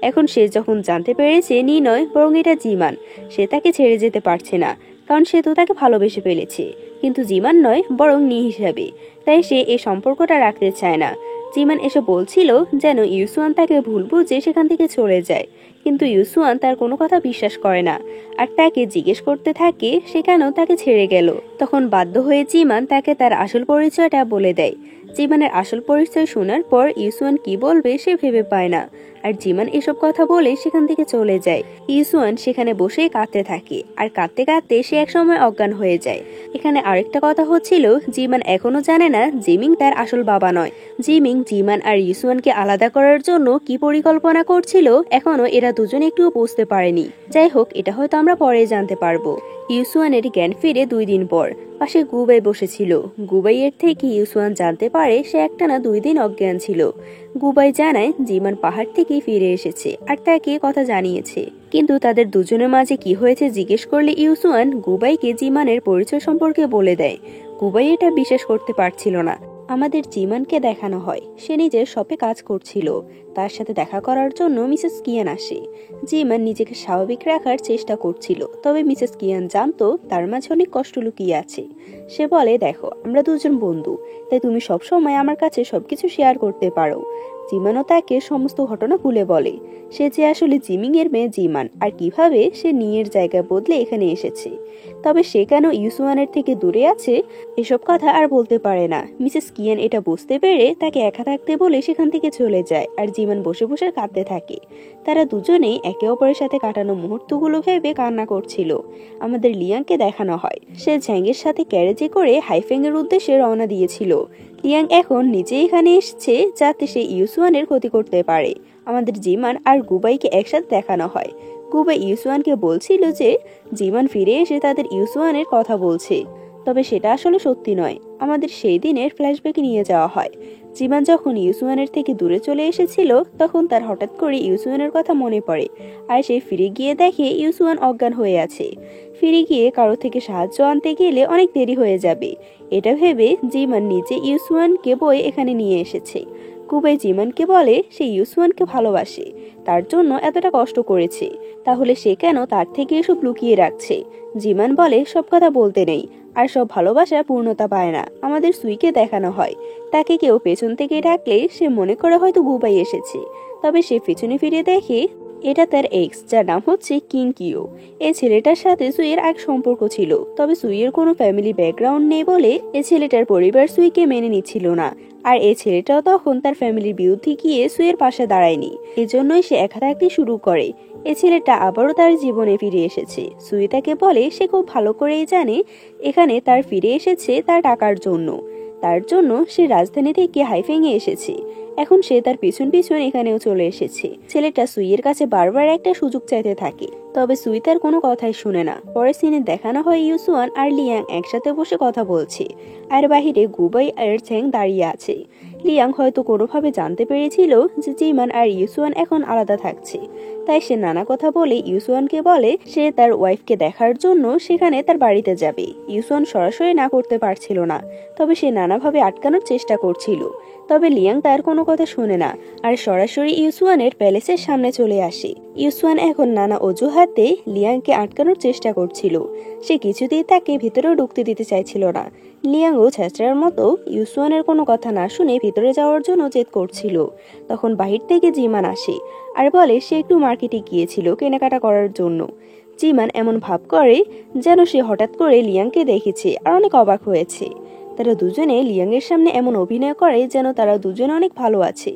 Speaker 1: এখন সে যখন জানতে পেরেছে নি নয় বরং এটা জিমান, সে তাকে ছেড়ে যেতে পারছে না, কারণ সে তো তাকে ভালোবেসে ফেলেছে, কিন্তু জিমান নয় বরং নি হিসাবে। তাই সে এই সম্পর্কটা রাখতে চায় না। জিমান এসে বলছিল যেন ইউসুয়ান তাকে ভুল বুঝে সেখান থেকে চলে যায়, কিন্তু ইউসুয়ান তার কোনো কথা বিশ্বাস করে না আর তাকে জিজ্ঞেস করতে থাকে সে কেন তাকে ছেড়ে গেল। তখন বাধ্য হয়ে জিমান তাকে তার আসল পরিচয়টা বলে দেয়। জিমানের আসল পরিচয় শোনার পর ইউসুয়ান কি বলবে সে ভেবে পায় না, আর জিমান এসব কথা বলে সেখান থেকে চলে যায়। ইউসুয়ান সেখানে বসে কাঁদতে থাকে আর কাঁদতে কাঁদতে সে একসময় অজ্ঞান হয়ে যায়। এখানে আরেকটা কথা হচ্ছিল জিমান এখনো জানে না জিমিং তার আসল বাবা নয়। জিমিং জিমান আর ইউসুয়ানকে আলাদা করার জন্য কি পরিকল্পনা করছিল এখনো এরা দুজন একটুও বুঝতে পারেনি। যাই হোক, এটা হয়তো আমরা পরে জানতে পারবো। ইউসুয়ানের জ্ঞান ফিরে 2 দিন পর। পাশে গুবাই বসেছিল। গুবাইয়ের থেকে ইউসুয়ান জানতে পারে সে একটানা 2 দিন অজ্ঞান ছিল। গুবাই জানায় জিমান পাহাড় থেকে ফিরে এসেছে আর তাকে কথা জানিয়েছে। কিন্তু তাদের দুজনের মাঝে কি হয়েছে জিজ্ঞেস করলে ইউসুয়ান গুবাইকে জিমানের পরিচয় সম্পর্কে বলে দেয়। গুবাই এটা বিশ্বাস করতে পারছিল না। আমাদের জিমানকে দেখানো হয় সে নিজের শপে কাজ করছিল। তার সাথে দেখা করার জন্য মিসেস কিয়ান আসে। জিমান নিজেকে স্বাভাবিক রাখার চেষ্টা করছিল, তবে মিসেস কিয়ান জানতো তার মাঝে অনেক কষ্ট লুকিয়ে আছে। সে বলে দেখো আমরা দুজন বন্ধু, তাই তুমি সবসময় আমার কাছে সবকিছু শেয়ার করতে পারো। জিমানও তাকে সমস্ত ঘটনা খুলে বলে, সে যে আসলে জিমিং এর মেয়ে জিমান, আর কিভাবে সে নিয়ের জায়গা বদলে এখানে এসেছে। তবে সে কেন ইউসুয়ানের থেকে দূরে আছে এসব কথা আর বলতে পারে না। মিসেস কিয়ান এটা বুঝতে পেরে তাকে একা থাকতে বলে সেখান থেকে চলে যায়, আর জিমান বসে বসে কাঁদতে থাকে। তারা দুজনেই একে অপরের সাথে কাটানো মুহূর্তগুলো ভেবে কান্না করছিল। আমাদের লিয়াংকে দেখানো হয় সে ঝ্যাংয়ের সাথে ক্যারেজে করে হাইফেং এর উদ্দেশ্যে রওনা দিয়েছিল। লিয়াং এখন নিজে এখানে এসেছে যাতে সে ইউসুয়ানের ক্ষতি করতে পারে। আমাদের জিমান আর গুবাইকে একসাথে দেখানো হয়। গুবাই ইউসুয়ানকে বলছিল যে জিমান ফিরে এসে তাদের ইউসুয়ানের কথা বলছে, তবে সেটা আসলে সত্যি নয়। আমাদের সেই দিনের ফ্ল্যাশব্যাকে নিয়ে যাওয়া হয়। জিমান যখন ইউসুয়ানের থেকে দূরে চলে এসেছিল তখন তার হঠাৎ করে ইউসুয়ানের কথা মনে পড়ে, আর সে ফিরে গিয়ে দেখে ইউসুয়ান অজ্ঞান হয়ে আছে। ফিরে গিয়ে কারো থেকে সাহায্য আনতে গেলে অনেক দেরি হয়ে যাবে, এটা ভেবে জিমান নিজে ইউসুয়ানকে বয়ে এখানে নিয়ে এসেছে। গুবাই জিমানকে বলে সে ইউসুয়ানকে ভালোবাসে, তার জন্য এতটা কষ্ট করেছে, তাহলে সে কেন তার থেকে এসব লুকিয়ে রাখছে। জিমান বলে সব কথা বলতে নেই, আর সব ভালোবাসা পূর্ণতা পায় না। আমাদের সুইকে দেখানো হয় তাকে কেউ পেছন থেকে ডাকলে সে মনে করে হয়তো গুবাই এসেছে, তবে সে পেছনে ফিরে দেখে এটা তার এক্স, যার নাম হচ্ছে কিং কিও। এই ছেলেটার সাথে সুইয়ের এক সম্পর্ক ছিল, তবে সুইয়ের কোনো ফ্যামিলি ব্যাকগ্রাউন্ড নেই বলে এই ছেলেটার পরিবার সুইকে মেনে নিচ্ছিল না। আর এই ছেলেটাও তখন তার ফ্যামিলির বিরুদ্ধে গিয়ে সুইয়ের পাশে দাঁড়ায়নি, এজন্যই সে একা থাকতে শুরু করে। এই ছেলেটা আবারও তার জীবনে ফিরে এসেছে। সুই তাকে বলে সে খুব ভালো করেই জানে এখানে তার ফিরে এসেছে তার টাকার জন্য, তার জন্য সে রাজধানী থেকে হাইফেংয়ে এসেছে। এখন সে তার পিছন পিছন এখানেও চলে এসেছে। ছেলেটা সুইয়ের কাছে বারবার একটা সুযোগ চাইতে থাকে, তবে সুই তার কোনো কথাই শুনে না। পরের সিনে দেখানো হয় ইউসুয়ান আর লিয়াং একসাথে বসে কথা বলছে, আর বাহিরে গুবাই আর ঝ্যাং দাঁড়িয়ে আছে। লিয়াং হয়তো কোনোভাবে জানতে পেরেছিল যে জিমান আর ইউসুয়ান এখন আলাদা থাকছে, তাই সে নানা কথা বলে ইউসুয়ানকে বলে সে তার ওয়াইফকে দেখার জন্য সেখানে তার বাড়িতে যাবে। ইউসুয়ান সরাসরি না করতে পারছিল না, তবে সে নানাভাবে আটকানোর চেষ্টা করছিল। তবে লিয়াং তার কোনো কথা শুনে না, আর সরাসরি ইউসুয়ানের প্যালেসের সামনে চলে আসে। ইউসুয়ান এখন নানা অজুহাতে লিয়াংকে আটকানোর চেষ্টা করছিল, সে কিছুতেই তাকে ভিতরেও ঢুকতে দিতে চাইছিল না। লিয়াংও ছেঁচড়ার মতো ইউসুয়ানের কোনো কথা না শুনে ভিতরে যাওয়ার জন্য জেদ করছিল। তখন বাহির থেকে জিমান আসে আর বলে সে একটু মার্কেটে গিয়েছিল কেনাকাটা করার জন্য। জিমান এমন ভাব করে যেন সে হঠাৎ করে লিয়াংকে দেখেছে আর অনেক অবাক হয়েছে। তারা দুজনে লিয়াংয়ের সামনে এমন অভিনয় করে যেন তারা দুজনে অনেক ভালো আছে।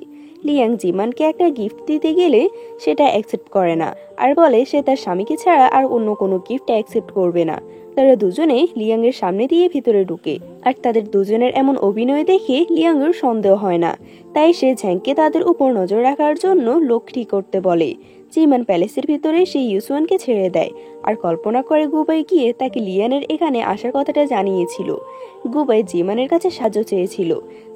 Speaker 1: লিয়াং জিমানকে একটা গিফট দিতে গেলে সেটা অ্যাকসেপ্ট করে না, আর বলে সে তার স্বামীকে ছাড়া আর অন্য কোনো গিফট অ্যাকসেপ্ট করবে না। তারা দুজনে লিয়াংয়ের সামনে দিয়ে ভিতরে ঢুকে, আর তাদের দুজনের এমন অভিনয় দেখে লিয়াংয়ের সন্দেহ হয় না, তাই সে ঝ্যাংকে তাদের উপর নজর রাখার জন্য লোক ঠিক করতে বলে। জিমান প্যালেসের ভিতরে সেই ইউসুয়ানকে ছেড়ে দেয়, আর কল্পনা করে গুবাই গিয়ে তাকে লিয়ানের এখানে আসার কথাটা জানিয়েছিল। গুবাই জিমানের কাছে সাহায্য চেয়েছিল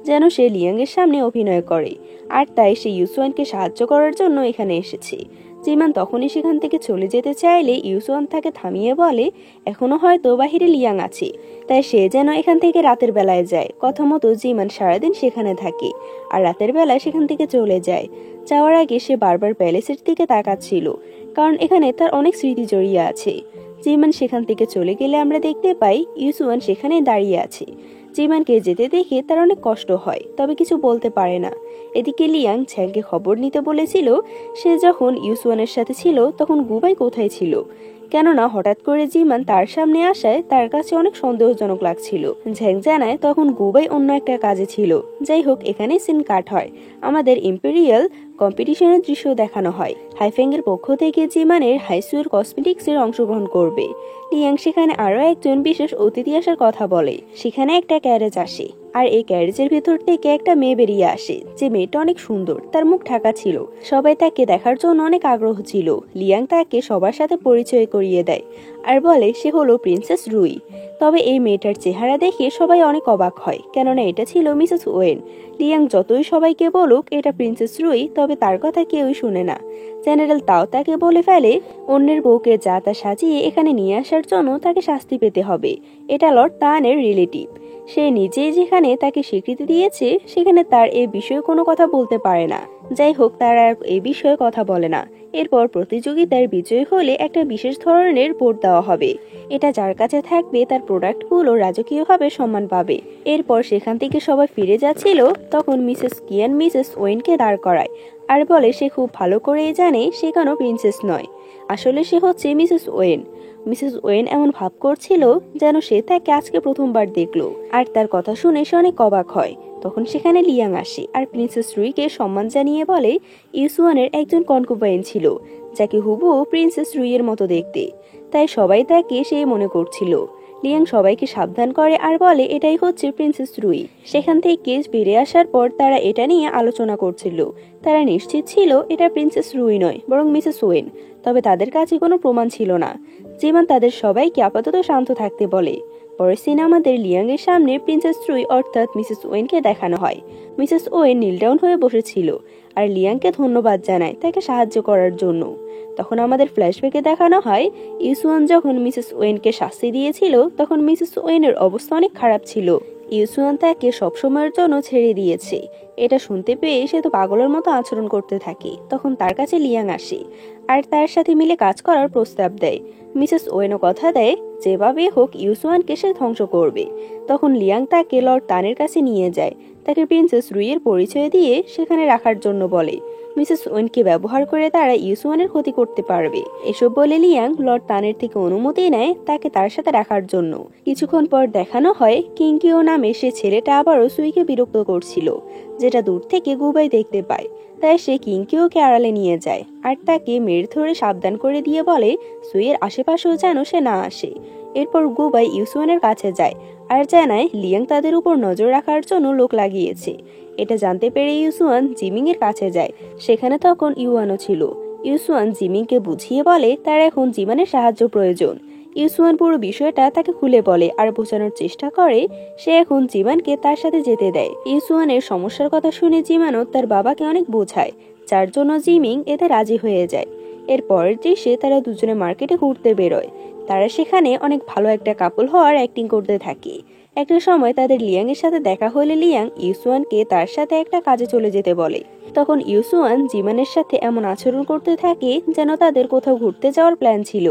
Speaker 1: যেন সে লিয়াংয়ের সামনে অভিনয় করে, আর তাই সে ইউসুয়ানকে সাহায্য করার জন্য এখানে এসেছে। জিমান তখনই সেখান থেকে চলে যেতে চাইলে ইউসুয়ান তাকে থামিয়ে বলে এখনো হয়তো বাহিরে লিয়াং আছে, তাই সে যেন এখান থেকে রাতের বেলায় যায়। কথা মতো জিমান সারাদিন সেখানে থাকে, আর রাতের বেলায় সেখান থেকে চলে যায়। যাওয়ার আগে সে বারবার প্যালেসের দিকে তাকাচ্ছিল, কারণ এখানে তার অনেক স্মৃতি জড়িয়ে আছে। জিমান সেখান থেকে চলে গেলে আমরা দেখতে পাই ইউসুয়ান সেখানে দাঁড়িয়ে আছে। জিমানকে যেতে দেখে তার অনেক কষ্ট হয়, তবে কিছু বলতে পারে না। এদিকে লিয়াং ঝ্যাংকে খবর নিতে বলেছিল সে যখন ইউসুয়ানের সাথে ছিল তখন গুবাই কোথায় ছিল, কেননা হঠাৎ করে জিমান তার সামনে আসায় তার কাছে অনেক সন্দেহজনক লাগছিল। ঝ্যাং জানায় তখন গুবাই অন্য একটা কাজে ছিল। যাই হোক, এখানে সিন কাট হয়। আমাদের ইম্পেরিয়াল কম্পিটিশনের দৃশ্য দেখানো হয়। হাইফেং এর পক্ষ থেকে জিমানের হাইসুয়ের কসমেটিক্সের অংশগ্রহণ করবে। লিয়াং সেখানে আরো একজন বিশেষ অতিথি আসার কথা বলে। সেখানে একটা ক্যারেজ আসে, আর এই ক্যারেজের ভেতর থেকে একটা মেয়ে বেরিয়ে আসে। যে মেয়েটা অনেক সুন্দর, তার মুখ ঢাকা ছিল, সবাই তাকে দেখার জন্য অনেক আগ্রহ ছিল। লিয়াং তাকে সবার সাথে পরিচয় করিয়ে দেয় আর বলে সে হলো প্রিন্সেস রুই। তবে এই মেয়েটার চেহারা দেখে সবাই অনেক অবাক হয়, কেননা এটা ছিল মিসেস ওয়েন। লিয়াং যতই সবাইকে বলুক এটা প্রিন্সেস রুই, তবে তার কথা কেউই শুনে না। জেনারেল তাও তাকে বলে ফেলে অন্যের বউকে যা তা সাজিয়ে এখানে নিয়ে আসার জন্য তাকে শাস্তি পেতে হবে। এটা লর্ড তানের রিলেটিভ, সে নিজেই যেখানে তাকে স্বীকৃতি দিয়েছে সেখানে তার এই বিষয়ে কোনো কথা বলতে পারে না। যাই হোক, তারা আর এই বিষয়ে কথা বলে না। এরপর প্রতিযোগিতার বিজয়ী হলে একটা বিশেষ ধরনের বোর্ড দেওয়া হবে। এটা যার কাছে থাকবে তার প্রোডাক্টগুলো রাজকীয়ভাবে সম্মান পাবে। এরপর সেখান থেকে সবাই ফিরে যাচ্ছিল, তখন মিসেস কিয়ান মিসেস ওয়েনকে দাঁড় করায় আর বলে সে খুব ভালো করেই জানে সে কোনো প্রিন্সেস নয়, আসলে সে হচ্ছে মিসেস ওয়েন। মিসেস ওয়েন এমন ভাব করছিল যেন সে তাকে আজকে প্রথমবার দেখলো, আর তার কথা শুনে সে অনেক অবাক হয়। তখন সেখানে লিয়াং আসে আর প্রিন্সেস রুইকে সম্মান জানিয়ে বলে ইউসুয়ানের একজন কনকুবাইন ছিল যাকে হুবহু প্রিন্সেস রুইয়ের মতো দেখতে, তাই সবাই তাকে সেই মনে করছিল। লিয়াং সবাইকে সাবধান করে আর বলে এটাই হচ্ছে প্রিন্সেস রুই। সেখান থেকে কেস বেড়ে আসার পর তারা এটা নিয়ে আলোচনা করছিল। তারা নিশ্চিত ছিল এটা প্রিন্সেস রুই নয় বরং মিসেস ওয়েন, তবে তাদের কাছে কোনো প্রমাণ ছিল না। জিমান তাদের সবাইকে আপাতত শান্ত থাকতে বলে। পরের সিনে আমাদের লিয়াং এর সামনে প্রিন্সেস রুই অর্থাৎ মিসেস ওয়েনকে দেখানো হয়। মিসেস ওয়েন নীল ডাউন হয়ে বসেছিল আর লিয়াংকে ধন্যবাদ জানায় তাকে সাহায্য করার জন্য। তখন আমাদের ফ্ল্যাশব্যাকে দেখানো হয় ইউসুয়ান যখন মিসেস ওয়েনকে শাস্তি দিয়েছিল তখন মিসেস ওয়েনের অবস্থা অনেক খারাপ ছিল। ইউসুয়ান তাকে সবসময়ের জন্য ছেড়ে দিয়েছে। এটা শুনতে পেয়ে সে তো পাগলের মতো আচরণ করতে থাকে। তখন তার কাছে লিয়াং আসে আর তার সাথে মিলে কাজ করার প্রস্তাব দেয়। মিসেস ওয়েনও কথা দেয় যেভাবে হোক ইউসুয়ানকে সে ধ্বংস করবে। তখন লিয়াং তাকে লর্ড তানের কাছে নিয়ে যায়, তাকে প্রিন্সেস রুইয়ের পরিচয় দিয়ে সেখানে রাখার জন্য বলে। মিসেস ওয়েনকে ব্যবহার করে তারা ইউসুয়ানের ক্ষতি করতে পারবে। এসব বলে লিয়াং লর্ড তানের থেকে অনুমতি নেয় তাকে তার সাথে রাখার জন্য। কিছুক্ষণ পর দেখানো হয় কিংকিও নামে সে ছেলেটা আবারও সুইকে বিরক্ত করছিল, যেটা দূর থেকে গুবাই দেখতে পায়। তাই সে কিংকিওকে আড়ালে নিয়ে যায় আর তাকে মেরে ধরে সাবধান করে দিয়ে বলে সুইয়ের আশেপাশেও যেন সে না আসে। এরপর গুবাই ইউসুয়ানের কাছে যায় আর জানায় লিয়াং তাদের উপর নজর রাখার জন্য লোক লাগিয়েছে। এটা জানতে পেরে ইউসুয়ান জিমিং এর কাছে যায়, সেখানে তখন ইউয়ানও ছিল। ইউসুয়ান জিমিংকে বুঝিয়ে বলে তার এখন জিমানের সাহায্য প্রয়োজন। ইউসুয়ান পুরো বিষয়টা তাকে খুলে বলে আর বোঝানোর চেষ্টা করে সে এখন জিমানকে তার সাথে যেতে দেয়। ইউসুয়ানের সমস্যার কথা শুনে জিমানও তার বাবাকে অনেক বোঝায়, যার জন্য জিমিং এতে রাজি হয়ে যায়। এর পরের দৃশ্যে তারা দুজনে মার্কেটে ঘুরতে বেরোয়। তারা সেখানে অনেক ভালো একটা কাপল হওয়ার অ্যাক্টিং করতে থাকে। একটা সময় তাদের লিয়াং এর সাথে দেখা হলে লিয়াং ইউসুয়ানকে তার সাথে একটা কাজে চলে যেতে বলে। তখন ইউসুয়ান জিমানের সাথে এমন আচরণ করতে থাকে যেন তাদের কোথাও ঘুরতে যাওয়ার প্ল্যান ছিল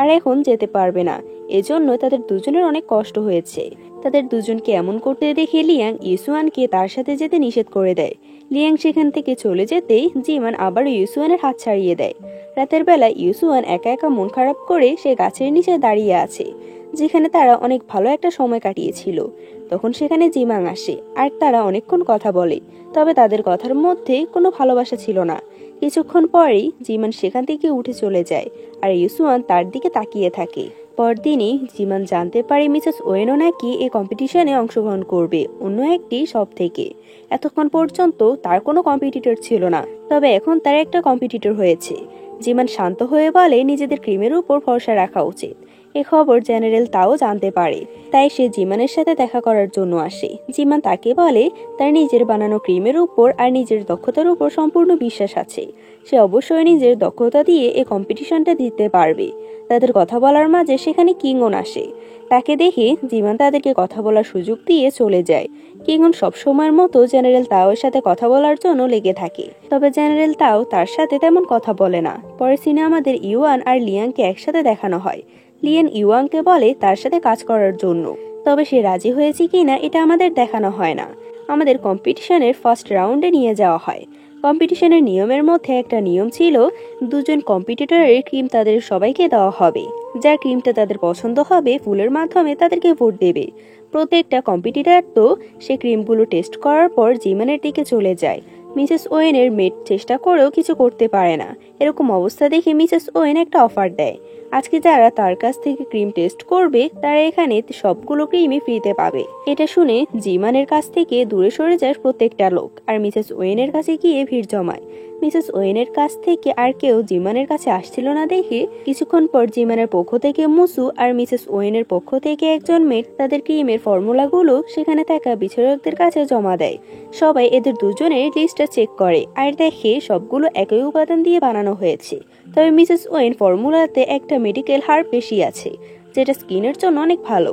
Speaker 1: আর এখন যেতে পারবে না। এজন্য তাদের দুজনের অনেক কষ্ট হয়েছে। তাদের দুজনকে এমন করতে দেখে লিয়াং ইউসুয়ানকে তার সাথে যেতে নিষেধ করে দেয়। লিয়াং সেখান থেকে চলে যেতেই জিমান আবার ইউসুয়ানের হাত ছাড়িয়ে দেয়। রাতের বেলা ইউসুয়ান একা একা মন খারাপ করে সে গাছের নিচে দাঁড়িয়ে আছে, যেখানে তারা অনেক ভালো একটা সময় কাটিয়েছিল। তখন সেখানে জিমাং আসে আর তারা অনেকক্ষণ কথা বলে, তবে তাদের কথার মধ্যে কোনো ভালোবাসা ছিল না। কিছুক্ষণ পরেই জিমান সেখান থেকে উঠে চলে যায় আর ইউসুয়ান তার দিকে তাকিয়ে থাকে। পরদিনই জিমান জানতে পারে মিসেস ওয়েনও নাকি এই কম্পিটিশনে অংশগ্রহণ করবে অন্য একটি শপ থেকে। এতক্ষণ পর্যন্ত তার কোনো কম্পিটিটর ছিল না, তবে এখন তার একটা কম্পিটিটর হয়েছে। জিমান শান্ত হয়ে বলে নিজেদের ক্রিমের উপর ভরসা রাখা উচিত। এ খবর জেনারেল তাও জানতে পারে, তাই সে জিমানের সাথে দেখা করার জন্য আসে। জিমান তাকে বলে তার নিজের বানানো ক্রিমের উপর আর নিজের দক্ষতার উপর সম্পূর্ণ বিশ্বাস আছে। সে অবশ্যই নিজের দক্ষতা দিয়ে এই কম্পিটিশনটা দিতে পারবে। তাদের কথা বলার মাঝে সেখানে কিংওন আসে। তাকে দেখে জিমান তাদেরকে কথা বলার সুযোগ দিয়ে চলে যায়। কিংওন সবসময়ের মতো জেনারেল তাওয়ের সাথে কথা বলার জন্য লেগে থাকে, তবে জেনারেল তাও তার সাথে তেমন কথা বলে না। পরের সিনে আমাদের ইউয়ান আর লিয়াংকে একসাথে দেখানো হয়। লিয়ান ইউয়াংকে বলে তার সাথে কাজ করার জন্য, তবে সে রাজি হয়েছে কিনা এটা আমাদের দেখানো হয় না। আমাদের কম্পিটিশনের ফার্স্ট রাউন্ডে নিয়ে যাওয়া হয়। কম্পিটিশনের নিয়মের মধ্যে একটা নিয়ম ছিল দুজন কম্পিটিটরের ক্রিম তাদের সবাইকে দেওয়া হবে। যার ক্রিমটা তাদের পছন্দ হবে ফুলের মাধ্যমে তাদেরকে ভোট দেবে। প্রত্যেকটা কম্পিটিটর তো সে ক্রিমগুলো টেস্ট করার পর জিমানের দিকে চলে যায়। মিসেস ওয়েনের মেড চেষ্টা করেও কিছু করতে পারে না। এরকম অবস্থা দেখে মিসেস ওয়েন একটা অফার দেয়, আজকে যারা তার কাছ থেকে ক্রিম টেস্ট করবে তারা এখানে সবগুলো ক্রিমই ফ্রিতে পাবে। এটা শুনে জিমানের কাছ থেকে দূরে সরে যায় প্রত্যেকটা লোক আর মিসেস ওয়েনের কাছে গিয়ে ভিড় জমায়। মিসেস ওয়েনের কাছ থেকে আর কেউ জিমানের কাছে আসছিল না দেখে কিছুক্ষণ পর জিমানের পক্ষ থেকে মুসু আর মিসেস ওয়েনের পক্ষ থেকে একজন মেট তাদের ক্রিমের ফর্মুলাগুলো সেখানে থাকা বিচারকদের কাছে জমা দেয়। সবাই এদের দুজনের লিস্টটা চেক করে আর দেখে সবগুলো একই উপাদান দিয়ে বানানো হয়েছে, তবে মিসেস ওয়েন ফর্মুলাতে একটা মেডিকেল হার্ব বেশি আছে। যেটা স্কিনের জন্য অনেক ভালো।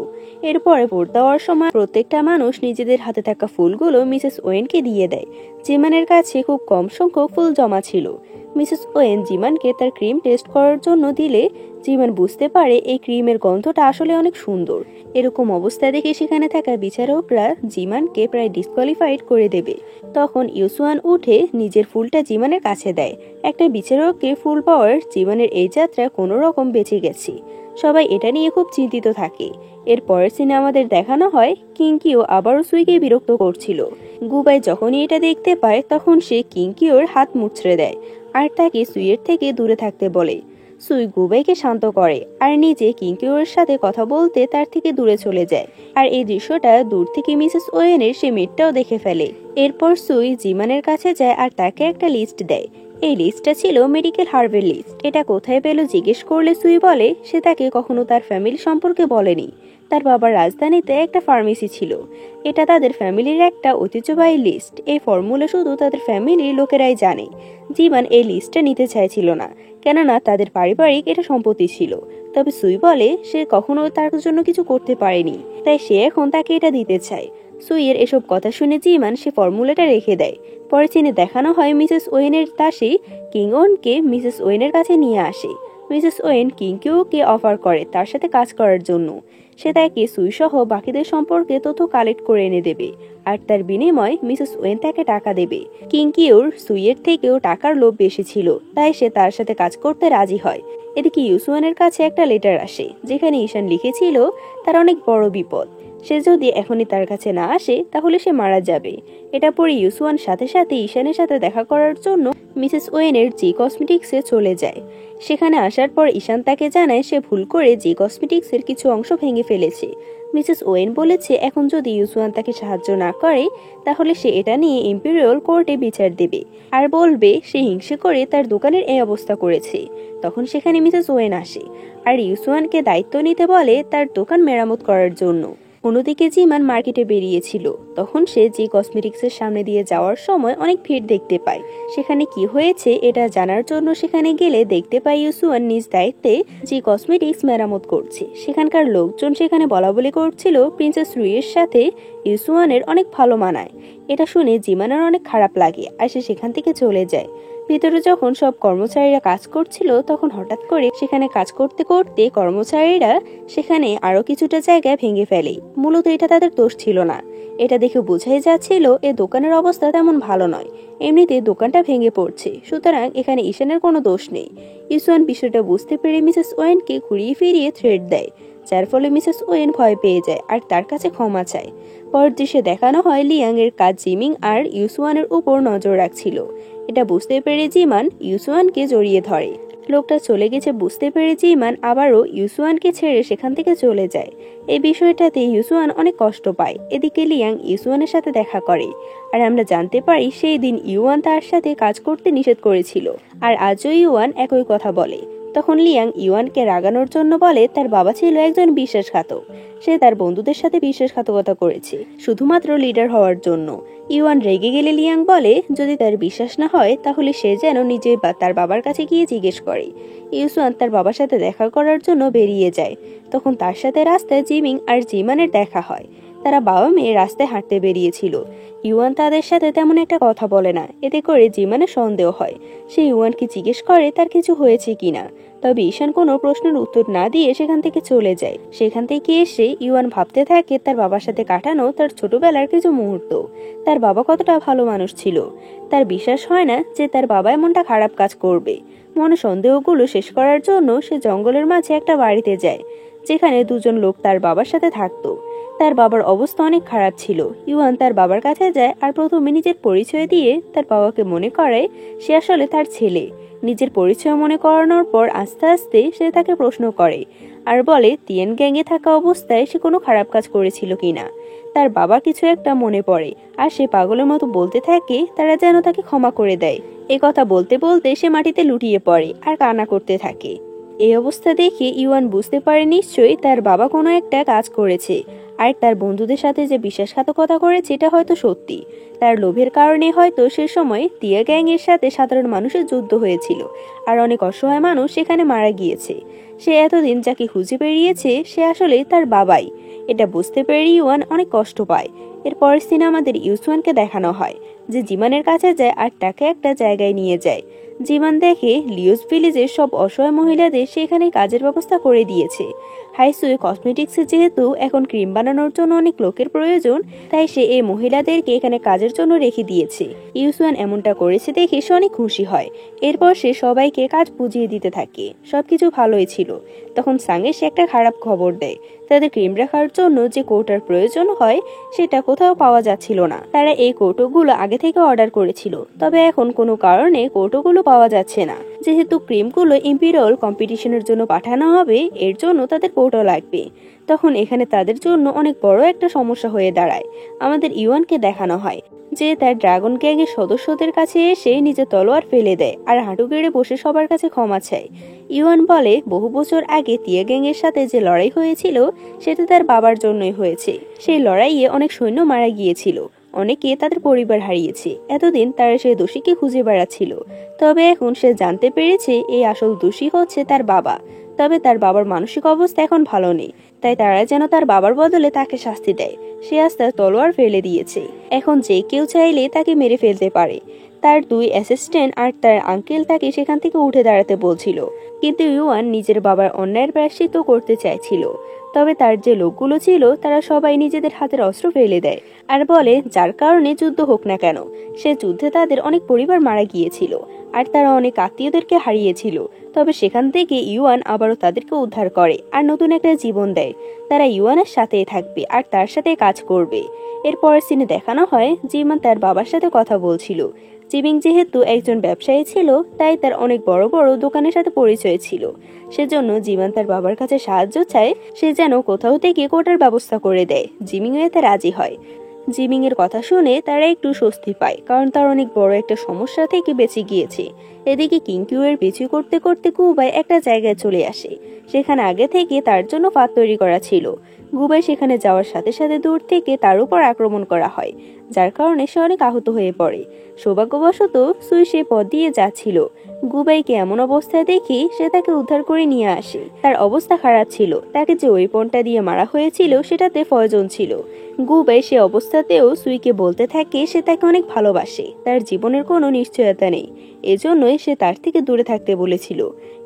Speaker 1: এরপরে ভোট দেওয়ার সময় প্রত্যেকটা মানুষ নিজেদের হাতে থাকা ফুলগুলো মিসেস ওয়েনকে দিয়ে দেয়। জিমানের কাছে খুব কম সংখ্যক ফুল জমা ছিল। মিসেস ওয়েন জিমানকে তার ক্রিম টেস্ট করার জন্য দিলে জিমান বুঝতে পারে এই ক্রিমের গন্ধটা আসলে অনেক সুন্দর। এরকম অবস্থা দেখে সেখানে থাকা বিচারকরা জিমানকে প্রায় ডিসকোয়ালিফাইড করে দেবে। তখন ইউসুয়ান উঠে নিজের ফুলটা জিমানের কাছে দেয়। একটা বিচারককে ফুল পাওয়ার জিমানের এই যাত্রা কোনো রকম বেঁচে গেছে। সবাই এটা নিয়ে খুব চিন্তিত থাকে। এর পরের সিনে আমাদের দেখানো হয় কিংকিও আবারও সুইকে বিরক্ত করছিল। গুবাই যখনই এটা দেখতে পায় তখন সে কিংকিওর হাত মুচড়ে দেয় আর তাকে সুইয়ের থেকে দূরে থাকতে বলে। সুই গুবাইকে শান্ত করে আর নিজে কিংকিওর সাথে কথা বলতে তার থেকে দূরে চলে যায়। আর এই দৃশ্যটা দূর থেকে মিসেস ওয়েনের সে মেয়েটাও দেখে ফেলে। এরপর সুই জিমানের কাছে যায় আর তাকে একটা লিস্ট দেয়। এই লিস্টটা ছিল মেডিকেল হার্বের লিস্ট। এটা কোথায় পেল জিজ্ঞেস করলে সুই বলে সে তাকে কখনো তার ফ্যামিলি সম্পর্কে বলেনি। তার বাবার রাজধানীতে একটা ফার্মেসি ছিল। এটা তাদের ফ্যামিলির একটা ঐতিহ্যবাহী লিস্ট। এই ফর্মুলা শুধু তাদের ফ্যামিলির লোকেরাই জানে। জিমান এই লিস্টটা নিতে চাইছিল না, কেননা তাদের পারিবারিক এটা সম্পত্তি ছিল। তবে সুই বলে সে কখনো তার জন্য কিছু করতে পারেনি, তাই সে এখন তাকে এটা দিতে চায়। সুইয়ের এসব কথা শুনে জিমান সে ফর্মুলাটা রেখে দেয়। পরে চিনে দেখানো হয় মিসেস ওয়েনের দাসী কিংওনকে মিসেস ওয়েনের কাছে নিয়ে আসে। মিসেস ওয়েন কিংকিওকে অফার করে তার সাথে কাজ করার জন্য। সে তাকে সুই সহ বাকিদের সম্পর্কে তথ্য কালেক্ট করে এনে দেবে আর তার বিনিময়ে মিসেস ওয়েন তাকে টাকা দেবে। কিংকিওর সুইয়ের থেকেও টাকার লোভ বেশি ছিল, তাই সে তার সাথে কাজ করতে রাজি হয়। এদিকে ইউসুয়ানের কাছে একটা লেটার আসে যেখানে ঈশান লিখেছিল তার অনেক বড় বিপদ। সে যদি এখনই তার কাছে না আসে তাহলে সে মারা যাবে। এটা পরে ইউসুয়ান সাথে সাথে ঈশানের সাথে দেখা করার জন্য মিসেস ওয়েনের জি কসমেটিক্সে চলে যায়। সেখানে আসার পর ঈশান তাকে জানায় সে ভুল করে জি কসমেটিক্সের কিছু অংশ ভেঙে ফেলেছে। মিসেস ওয়েন বলেছে এখন যদি ইউসুয়ান তাকে সাহায্য না করে তাহলে সে এটা নিয়ে ইম্পেরিয়াল কোর্টে বিচার দেবে আর বলবে সে হিংসে করে তার দোকানের এই অবস্থা করেছে। তখন সেখানে মিসেস ওয়েন আসে আর ইউসুয়ানকে দায়িত্ব নিতে বলে তার দোকান মেরামত করার জন্য। অন্যদিকে জিমান মার্কেটে বেরিয়েছিল। তখন সে জি কসমেটিক্সের সামনে দিয়ে যাওয়ার সময় অনেক ভিড় দেখতে পায়। সেখানে কি হয়েছে এটা জানার জন্য সেখানে গেলে দেখতে পায় ইউসুয়ান নিজ দায়িত্বে জি কসমেটিক্স মেরামত করছে। সেখানকার লোকজন সেখানে বলাবলি করছিল প্রিন্সেস রুইয়ের সাথে ইউসুয়ানের অনেক ভালো মানায়। এটা শুনে জিমানের অনেক খারাপ লাগে আর সে সেখান থেকে চলে যায়। ভিতরে যখন সব কর্মচারীরা কাজ করছিল তখন হঠাৎ করে সেখানে কাজ করতে করতে কর্মচারীরা সেখানে আরো কিছুটা জায়গা ভেঙে ফেলে। মূলত এটা তাদের দোষ ছিল না। এটা দেখে বোঝাই যাচ্ছিল এ দোকানের অবস্থা তেমন ভালো নয়, এমনিতে দোকানটা ভেঙে পড়ছে, সুতরাং এখানে ঈশানের কোনো দোষ নেই। ইউসুয়ান বিষয়টা বুঝতে পেরে মিসেস ওয়েনকে ঘুরিয়ে ফিরিয়ে থ্রেট দেয়, যার ফলে মিসেস ওয়েন ভয় পেয়ে যায় আর তার কাছে ক্ষমা চায়। পরের দৃশ্যে দেখানো হয় লিয়াং এর কাজ জিমিং আর ইউসুয়ানের উপর নজর রাখছিল। এটা বুঝতে পেরে জিমান ইউসুয়ানকে জড়িয়ে ধরে। লোকটা চলে গেছে বুঝতে পেরে জিমান আবারও ইউসুয়ানকে ছেড়ে সেখান থেকে চলে যায়। এই বিষয়টাতে ইউসুয়ান অনেক কষ্ট পায়। এদিকে লিয়াং ইউসুয়ানের সাথে দেখা করে আর আমরা জানতে পারি সেই দিন ইউয়ান তার সাথে কাজ করতে নিষেধ করেছিল আর আজও ইউয়ান একই কথা বলে। তখন লিয়াং ইউয়ানকে রাগানোর জন্য বলে তার বাবা ছিল একজন বিশ্বাসঘাতক, সে তার বন্ধুদের সাথে বিশ্বাসঘাতকতা করেছে শুধুমাত্র লিডার হওয়ার জন্য। ইউয়ান রেগে গেলে লিয়াং বলে যদি তার বিশ্বাস না হয় তাহলে সে যেন নিজে তার বাবার কাছে গিয়ে জিজ্ঞেস করে। ইউসুয়ান তার বাবার সাথে দেখা করার জন্য বেরিয়ে যায়। তখন তার সাথে রাস্তায় জিমিং আর জিমানের দেখা হয়। তারা বাবা মেয়ে রাস্তায় হাঁটতে বেরিয়েছিল। ইউয়ান তাদের সাথে তেমন একটা কথা বলে না, এতে করে জিমানের সন্দেহ হয়। সে ইউয়ানকে জিজ্ঞেস করে তার কিছু হয়েছে কিনা, তবে ঈশান কোনো প্রশ্নের উত্তর না দিয়ে সেখান থেকে চলে যায়। সেখান থেকে এসে ইউয়ান ভাবতে থাকে তার বাবার সাথে কাটানো তার ছোটবেলার কিছু মুহূর্ত। তার বাবা কতটা ভালো মানুষ ছিল। তার বিশ্বাস হয় না যে তার বাবা এমনটা খারাপ কাজ করবে। মনে সন্দেহগুলো শেষ করার জন্য সে জঙ্গলের মাঝে একটা বাড়িতে যায় যেখানে দুজন লোক তার বাবার সাথে থাকতো। তার বাবার অবস্থা অনেক খারাপ ছিল। ইউয়ান তার বাবার কাছে যায় আর প্রথমে নিজের পরিচয় দিয়ে তার বাবাকে মনে করায় সে আসলে তার ছেলে। নিজের পরিচয় মনে করানোর পর আস্তে আস্তে সে তাকে প্রশ্ন করে আর বলে তিয়ান গ্যাংয়ে থাকা অবস্থায় সে কোনো খারাপ কাজ করেছিল কিনা। তার বাবা কিছু একটা মনে পড়ে আর সে পাগলের মতো বলতে থাকে তারা যেন তাকে ক্ষমা করে দেয়। এ কথা বলতে বলতে সে মাটিতে লুটিয়ে পড়ে আর কান্না করতে থাকে। এই অবস্থা দেখে ইউয়ান বুঝতে পারে নিশ্চয়ই তার বাবা কোনো একটা কাজ করেছে, আর তার বন্ধুদের সাথে যে বিশ্বাসঘাতকতা করেছে এটা হয়তো সত্যি। তার লোভের কারণে হয়তো সে সময় তিয়া গ্যাং এর সাথে সাধারণ মানুষের যুদ্ধ হয়েছিল, আর অনেক অসহায় মানুষ সেখানে মারা গিয়েছে। সে এতদিন যাকে খুঁজে বেরিয়েছে সে আসলে তার বাবাই। এটা বুঝতে পেরে ইউয়ান অনেক কষ্ট পায়। এরপরের সিনে আমাদের ইউসুয়ানকে দেখানো হয় যে জিমানের কাছে যায় আর তাকে একটা জায়গায় নিয়ে যায়। জিমান দেখে লিওস ভিলেজের সব অসহায় মহিলাদের সেখানে কাজের ব্যবস্থা করে দিয়েছে। হাইসুই কসমেটিক্সে যেহেতু এখন ক্রিম বানানোর জন্য অনেক লোকের প্রয়োজন, তাই সে এই মহিলাদেরকে এখানে কাজের জন্য রেখে দিয়েছে। ইউসুয়ান এমনটা করেছে দেখে সে অনেক খুশি হয়। এরপর সে সবাইকে কাজ বুঝিয়ে দিতে থাকে। সবকিছু ভালোই ছিল। তখন সাংয়ে সে একটা খারাপ খবর দেয়। তাদের ক্রিম রাখার জন্য যে কৌটার প্রয়োজন হয় সেটা কোথাও পাওয়া যাচ্ছিল না। তারা এই কৌটোগুলো আগে থেকে অর্ডার করেছিল, তবে এখন কোনো কারণে কৌটোগুলো পাওয়া যাচ্ছে না। যেহেতু ক্রিমগুলো ইম্পিরিয়াল কম্পিটিশনের জন্য পাঠানো হবে, এর জন্য তাদের কৌটো লাগবে। তখন এখানে তাদের জন্য অনেক বড় একটা সমস্যা হয়ে দাঁড়ায়। আমাদের ইউয়ানকে দেখানো হয় যে তার ড্রাগন গ্যাং এর সদস্যদের কাছে এসে নিজের তলোয়ার ফেলে দেয় আর হাঁটু গেড়ে বসে সবার কাছে ক্ষমা চায়। ইউয়ান বলে বহু বছর আগে তিয়া গ্যাং এর সাথে যে লড়াই হয়েছিল সেটা তার বাবার জন্যই হয়েছে। সেই লড়াইয়ে অনেক সৈন্য মারা গিয়েছিল, অনেকে তাদের পরিবার হারিয়েছে। এতদিন তারা সেই দোষীকে খুঁজে বেড়াচ্ছিল, তবে এখন সে জানতে পেরেছে এই আসল দোষী হচ্ছে তার বাবা। তবে তার বাবার মানসিক অবস্থা এখন ভালো নেই, তাই তারা যেন তার বাবার বদলে তাকে শাস্তি দেয়। সে আজ তার তলোয়ার ফেলে দিয়েছে। এখন যে কেউ চাইলে তাকে মেরে ফেলতে পারে। তার দুই অ্যাসিস্ট্যান্ট আর তার আঙ্কেল তাকে সেখান থেকে উঠে দাঁড়াতে বলছিল, কিন্তু ইউয়ান নিজের বাবার অন্যায়ের প্রায়শ্চিত্ত করতে চাইছিল। তবে তার যে লোকগুলো ছিল তারা সবাই নিজেদের হাতের অস্ত্র ফেলে দেয় আর বলে যার কারণে যুদ্ধ হোক না কেন, সে যুদ্ধে তাদের অনেক পরিবার মারা গিয়েছিল আর তারা অনেক আত্মীয়দেরকে হারিয়েছিল। তবে সেখান থেকে ইউয়ান আবারও তাদেরকে উদ্ধার করে আর নতুন একটা জীবন দেয়। তারা ইউয়ানের সাথেই থাকবে আর তার সাথে কাজ করবে। এরপরের সিনে দেখানো হয় জিমান তার বাবার সাথে কথা বলছিল। জিমিং যেহেতু একজন ব্যবসায়ী ছিল, তাই তার অনেক বড় বড় দোকানের সাথে পরিচয় ছিল। সেজন্য জিমান তার বাবার কাছে সাহায্য চায়, সে যেন কোথাও থেকে কোটার ব্যবস্থা করে দেয়। জিমিং এতে রাজি হয়। জিমিং এর কথা শুনে তারা একটু স্বস্তি পায়, কারণ তার অনেক বড় একটা সমস্যা থেকে বেঁচে গিয়েছে। এদিকে কিংকিউ এর পিছু করতে করতে গুবাই একটা জায়গায় চলে আসে। সেখানে আগে থেকে তার জন্য ফাঁদ তৈরি করা ছিল। গুবাই সেখানে যাওয়ার সাথে সাথে দূর থেকে তার উপর আক্রমণ করা হয়, যার কারণে সে অনেক আহত হয়ে পড়ে। সৌভাগ্যবশত সুই সে পথ দিয়ে যাচ্ছিল। গুবাইকে এমন অবস্থায় দেখে সে তাকে উদ্ধার করে নিয়ে আসে। তার অবস্থা খারাপ ছিল, তাকে যে ওয়েপনটা দিয়ে মারা হয়েছিল সেটাতে পয়জন ছিল। গুবাই সে অবস্থাতেও সুইকে বলতে থাকে সে তাকে অনেক ভালোবাসে, তার জীবনের কোনো নিশ্চয়তা নেই, এজন্যই সে তার থেকে দূরে থাকতে বলেছিল।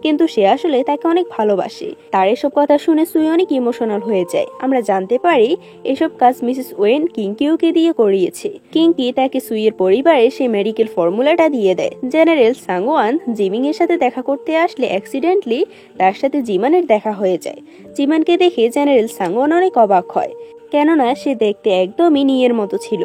Speaker 1: কিন্তু সে আসলে তাকে অনেক ভালোবাসে। তার এসব কথা শুনে সুই অনেক ইমোশনাল হয়ে যায়। আমরা জানতে পারি এসব কাজ মিসেস ওয়েন কিংকিউকে দিয়ে করিয়েছে। কিংকি তাকে সুইয়ের পরিবারে সেই মেডিকেল ফর্মুলাটা দিয়ে দেয়। জেনারেল সাংওয়ান জিমিং এর সাথে দেখা করতে আসলে অ্যাক্সিডেন্টলি তার সাথে জিমানের দেখা হয়ে যায়। জিমানকে দেখে জেনারেল সাংওয়ান অনেক অবাক হয়, কেননা সে দেখতে একদমই নিয়ের মতো ছিল।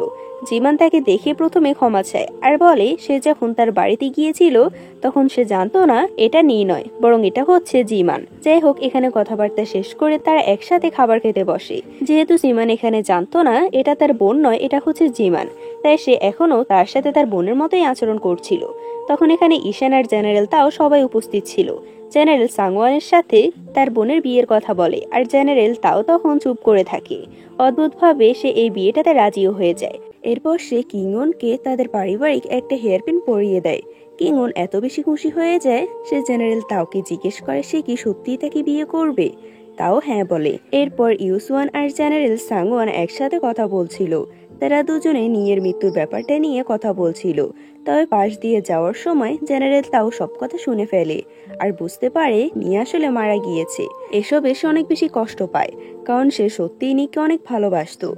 Speaker 1: জিমান তাকে দেখে প্রথমে ক্ষমা চায় আর বলে সে যখন তার বাড়িতে গিয়েছিল তখন সে জানতো না এটা নি নয়, বরং এটা হচ্ছে জিমান। যাই হোক, এখানে কথাবার্তা শেষ করে তারা একসাথে খাবার খেতে বসে। যেহেতু জিমান এখানে জানতো না এটা তার বোন নয়, এটা হচ্ছে জিমান, তাই সে এখনো তার সাথে তার বোনের মতোই আচরণ করছিল। তখন এখানে ঈশান আর জেনারেল তাও সবাই উপস্থিত ছিল। জেনারেল সাংওয়ানের সাথে তার বোনের বিয়ের কথা বলে আর জেনারেল তাও তখন চুপ করে থাকে। অদ্ভুতভাবে সে এই বিয়েটাতে রাজিও হয়ে যায়। এরপর সে কিংওনকে তাদের পারিবারিক একটা হেয়ারপিন পরিয়ে দেয়। কিংওন এত বেশি খুশি হয়ে যায়, সে জেনারেল তাওকে জিজ্ঞেস করে সে কি সত্যিই তাকে বিয়ে করবে। তাও হ্যাঁ বলে। এরপর ইউসুয়ান আর জেনারেল সাংওয়ান একসাথে কথা বলছিল। তারা দুজনে নিয়ের মৃত্যুর ব্যাপারটা নিয়ে কথা বলছিল। তবে পাশ দিয়ে যাওয়ার সময় জেনারেল তাও সব কথা শুনে ফেলে আর বুঝতে পারে নিয়ে আসলে মারা গিয়েছে। এসবে সে অনেক বেশি কষ্ট পায়, কারণ সে সত্যিই নিকে অনেক ভালোবাসতো।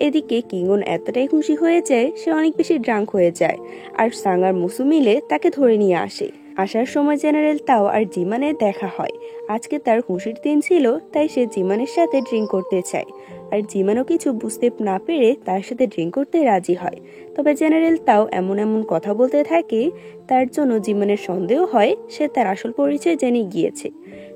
Speaker 1: এদিকে কিংওন এতটাই খুশি হয়ে যায় সে অনেক বেশি ড্রাঙ্ক হয়ে যায় আর সাং আর মুসু মিলে তাকে ধরে নিয়ে আসে। আসার সময় জেনারেল তাও আর জিমানের দেখা হয়। আজকে তার খুশির দিন ছিল, তাই সে জিমানের সাথে ড্রিঙ্ক করতে চায় আর জিমানও কিছু বুঝতে না পেরে তার সাথে ড্রিঙ্ক করতে রাজি হয়। তবে জেনারেল তাও এমন এমন কথা বলতে থাকে, তার জন্য জিমানের সন্দেহ হয় সে তার আসল পরিচয় জেনে গিয়েছে।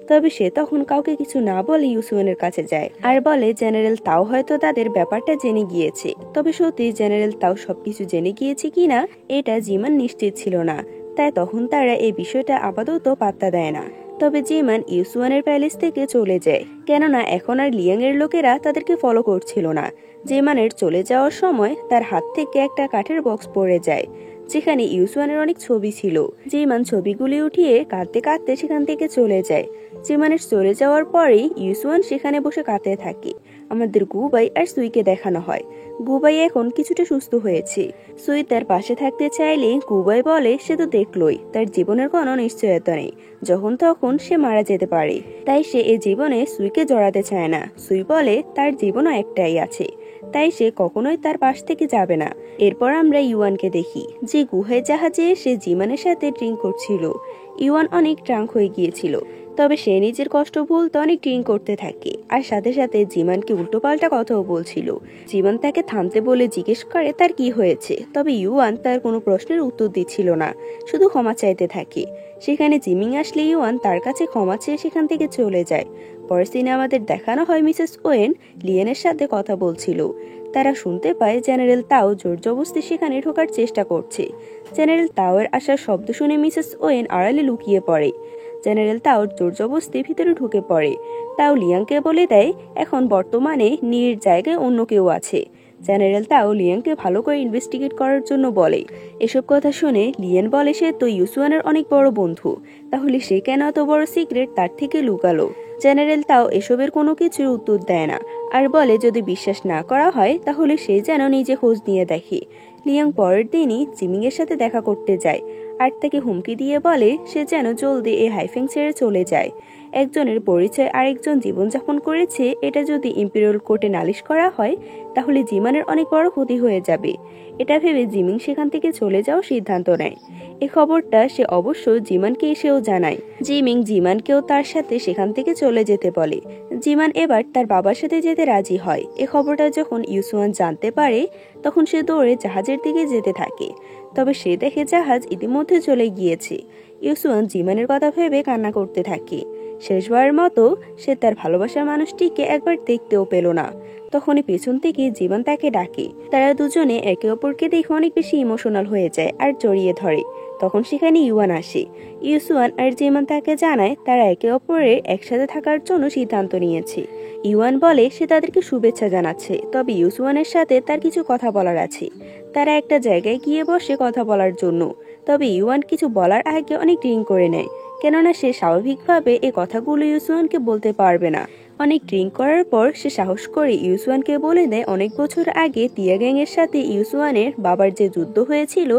Speaker 1: তবে সে তখন কাউকে কিছু না বলে ইউসুয়ানের কাছে যায় আর বলে জেনারেল তাও হয়তো তাদের ব্যাপারটা জেনে গিয়েছে। তবে সত্যি জেনারেল তাও সবকিছু জেনে গিয়েছে কিনা এটা জিমান নিশ্চিত ছিল না, তাই তখন তারা এই বিষয়টা আপাতত পাত্তা দেয় না। তবে জিমান ইউসুয়ানের প্যালেস থেকে চলে যায়, কেননা এখন আর লিয়াং এর লোকেরা তাদেরকে ফলো করছিল না। জিমানের চলে যাওয়ার সময় তার হাত থেকে একটা কাঠের বক্স পড়ে যায়, যেখানে ইউসুয়ানের অনেক ছবি ছিল। জিমান ছবিগুলি উঠিয়ে কাঁদতে কাঁদতে সেখান থেকে চলে যায়। জিমানের চলে যাওয়ার পরেই ইউসুয়ান সেখানে বসে কাঁদতে থাকে। আমাদের গুবাই আর সুইকে দেখানো হয়। গুবাই এখন কিছুটা সুস্থ হয়েছে। সুই তার পাশে থাকতে চাইলে গুবাই বলে সে তো দেখলই তার জীবনের কোনো নিশ্চয়তা নেই, যখন তখন সে মারা যেতে পারে, তাই সে এ জীবনে সুইকে জড়াতে চায় না। সুই বলে তার জীবনও একটাই আছে, তাই সে কখনোই তার পাশ থেকে যাবে না। এরপর আমরা ইউয়ানকে দেখি, যে গুহায় জাহাজে সে জিমানের সাথে ড্রিঙ্ক করছিল। ইউয়ান অনেক ট্রাঙ্ক হয়ে গিয়েছিল, তবে সে নিজের কষ্ট ভুলতে অনেক ড্রিঙ্ক করতে থাকে, আর সাথে সাথে জিমানকে উল্টোপাল্টা কথাও বলছিল। জিমান তাকে থামতে বলে জিজ্ঞেস করে তার কি হয়েছে, তবে ইউয়ান তার কোনো প্রশ্নের উত্তর দিচ্ছিল না, শুধু ক্ষমা চাইতে থাকে। সেখানে জিমিং আসলে ইউয়ান তার কাছে ক্ষমা চেয়ে সেখান থেকে চলে যায়। পরের দিনে আমাদের দেখানো হয় মিসেস ওয়েন লিয়েনের সাথে কথা বলছিল। তারা শুনতে পায় জেনারেল তাও জোর জবরদস্তি সেখানে ঢোকার চেষ্টা করছে। জেনারেল তাওয়ের আসার শব্দ শুনে মিসেস ওয়েন আড়ালে লুকিয়ে পড়ে। জেনারেল তাও জোর জবরদস্তি ভিতরে ঢুকে পড়ে। তাও লিয়াংকে বলে দেয় এখন বর্তমানে নির জায়গায় অন্য কেউ আছে। জেনারেল তাও লিয়াংকে ভালো করে ইনভেস্টিগেট করার জন্য বলে। এসব কথা শুনে লিয়েন বলে সে তো ইউসুয়ানের অনেক বড় বন্ধু, তাহলে সে কেন এত বড় সিক্রেট তার থেকে লুকালো। জেনারেল তাও এসবের কোনো কিছুর উত্তর দেয় না, আর বলে যদি বিশ্বাস না করা হয় তাহলে সে যেন নিজে খোঁজ নিয়ে দেখে। লিয়াং পরের দিনই জিমিং এর সাথে দেখা করতে যায়, আর তাকে হুমকি দিয়ে বলে সে যেন জলদি এই হাইফেং ছেড়ে চলে যায়। একজনের পরিচয় আরেকজন জীবনযাপন করেছে, এটা যদি ইম্পেরিয়াল কোর্টে নালিশ করা হয় তাহলে জিমানের অনেক বড় ক্ষতি হয়ে যাবে। এটা ভেবে জিমিং সেখান থেকে চলে যাওয়ার সিদ্ধান্ত নেয়। এ খবরটা সে অবশ্য জিমানকে এসেও জানায়। জিমিং জিমানকেও তার সাথে সেখান থেকে চলে যেতে বলে। জিমান এবার তার বাবার সাথে যেতে রাজি হয়। এ খবরটা যখন ইউসুয়ান জানতে পারে তখন সে দৌড়ে জাহাজের দিকে যেতে থাকে, তবে সে দেখে জাহাজ ইতিমধ্যে চলে গিয়েছে। ইউসুয়ান জিমানের কথা ভেবে কান্না করতে থাকে। শেষবারের মতো সে তার ভালোবাসার মানুষটিকে একবার দেখতেও পেল না। তখনই পেছন থেকে জিমান তাকে ডাকে। তারা দুজনে একে অপরকে দেখে অনেক বেশি ইমোশনাল হয়ে যায় আর জড়িয়ে ধরে। তখন সেখানে ইউয়ান আসে। ইউসুয়ান আর জিমান তাকে জানায় তারা একে অপরের একসাথে থাকার জন্য সিদ্ধান্ত নিয়েছে। ইউয়ান বলে সে তাদেরকে শুভেচ্ছা জানাচ্ছে, তবে ইউসুয়ানের সাথে তার কিছু কথা বলার আছে। তারা একটা জায়গায় গিয়ে বসে কথা বলার জন্য, তবে ইউয়ান কিছু বলার আগে অনেক ড্রিঙ্ক করে নেয়, কেননা সে স্বাভাবিকভাবে এই কথাগুলো ইউসুয়ানকে বলতে পারবে না। অনেক ড্রিঙ্ক করার পর সে সাহস করে ইউসুয়ানকে বলে দেয় অনেক বছর আগে তিয়া গ্যাং এর সাথে ইউসুয়ানের বাবার যে যুদ্ধ হয়েছিল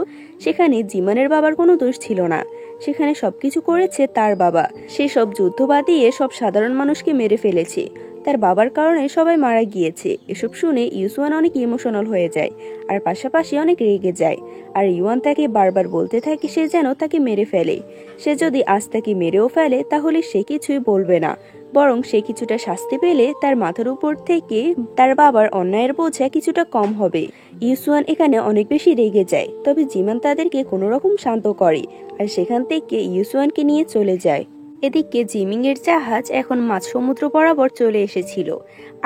Speaker 1: সেখানে জিমানের বাবার কোনো দোষ ছিল না, সেখানে সবকিছু করেছে তার বাবা। সে সব যুদ্ধ বাদিয়ে সব সাধারণ মানুষকে মেরে ফেলেছে, তার বাবার কারণে সবাই মারা গিয়েছে। এসব শুনে ইউসুয়ান অনেক ইমোশনাল হয়ে যায় আর পাশাপাশি অনেক রেগে যায়। আর ইউয়ান তাকে বারবার বলতে থাকে সে যেন তাকে মেরে ফেলে। সে যদি আজ তাকে মেরেও ফেলে তাহলে সে কিছুই বলবে না, বরং সে কিছুটা শাস্তি পেলে তার মাথার উপর থেকে তার বাবার অন্যায়ের বোঝা কিছুটা কম হবে। ইউসুয়ান এখানে অনেক বেশি রেগে যায়, তবে জিমান তাদেরকে কোনো রকম শান্ত করে আর সেখান থেকে ইউসুয়ানকে নিয়ে চলে যায়। এদিকে জিমিং এর জাহাজ এখন মাঝ সমুদ্র বরাবর চলে এসেছিল,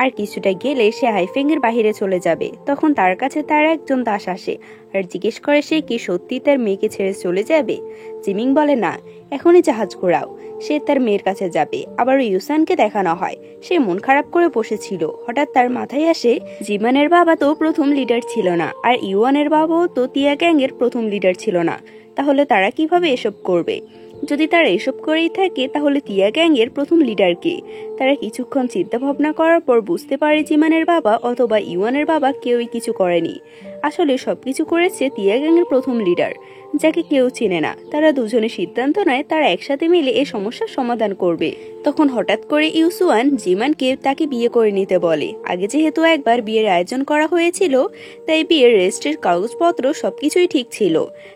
Speaker 1: আর কিছুটা গেলে সে হাইফেং এর বাহিরে চলে যাবে। তখন তার কাছে তার একজন দাস আসে আর জিজ্ঞেস করে সে কি সত্যি তার মেয়েকে ছেড়ে চলে যাবে। জিমিং বলে না, এখনই জাহাজ ঘোরাও, সে তার মেয়ের কাছে যাবে। আবার ইউসানকে দেখানো হয় সে মন খারাপ করে বসেছিল। হঠাৎ তার মাথায় আসে জিমানের বাবা তো প্রথম লিডার ছিল না, আর ইউয়ানের বাবাও তো তিয়া গ্যাং এর প্রথম লিডার ছিল না, তাহলে তারা কিভাবে এসব করবে? যদি তারা এসব করেই থাকে তাহলে তিয়া গ্যাং এর প্রথম লিডার কে? তারা কিছুক্ষণ চিন্তা ভাবনা করার পর বুঝতে পারে জিমানের বাবা অথবা ইউয়ানের বাবা কেউই কিছু করেনি। আসলে সবকিছু করেছে তিয়া গ্যাং এর প্রথম লিডার, যাকে কেউ চেনে না। তারা দুজনে সিদ্ধান্ত নেয় তারা একসাথে মিলে এই সমস্যার সমাধান করবে। তখন হঠাৎ করে ইউসুয়ান জিমানকে তাকে বিয়ে করে নিতে বলে। আগে যেহেতু একবার বিয়ের আয়োজন করা হয়েছিল, তাই বিয়ের রেজিস্ট্রির কাগজপত্র সবকিছুই ঠিক ছিল।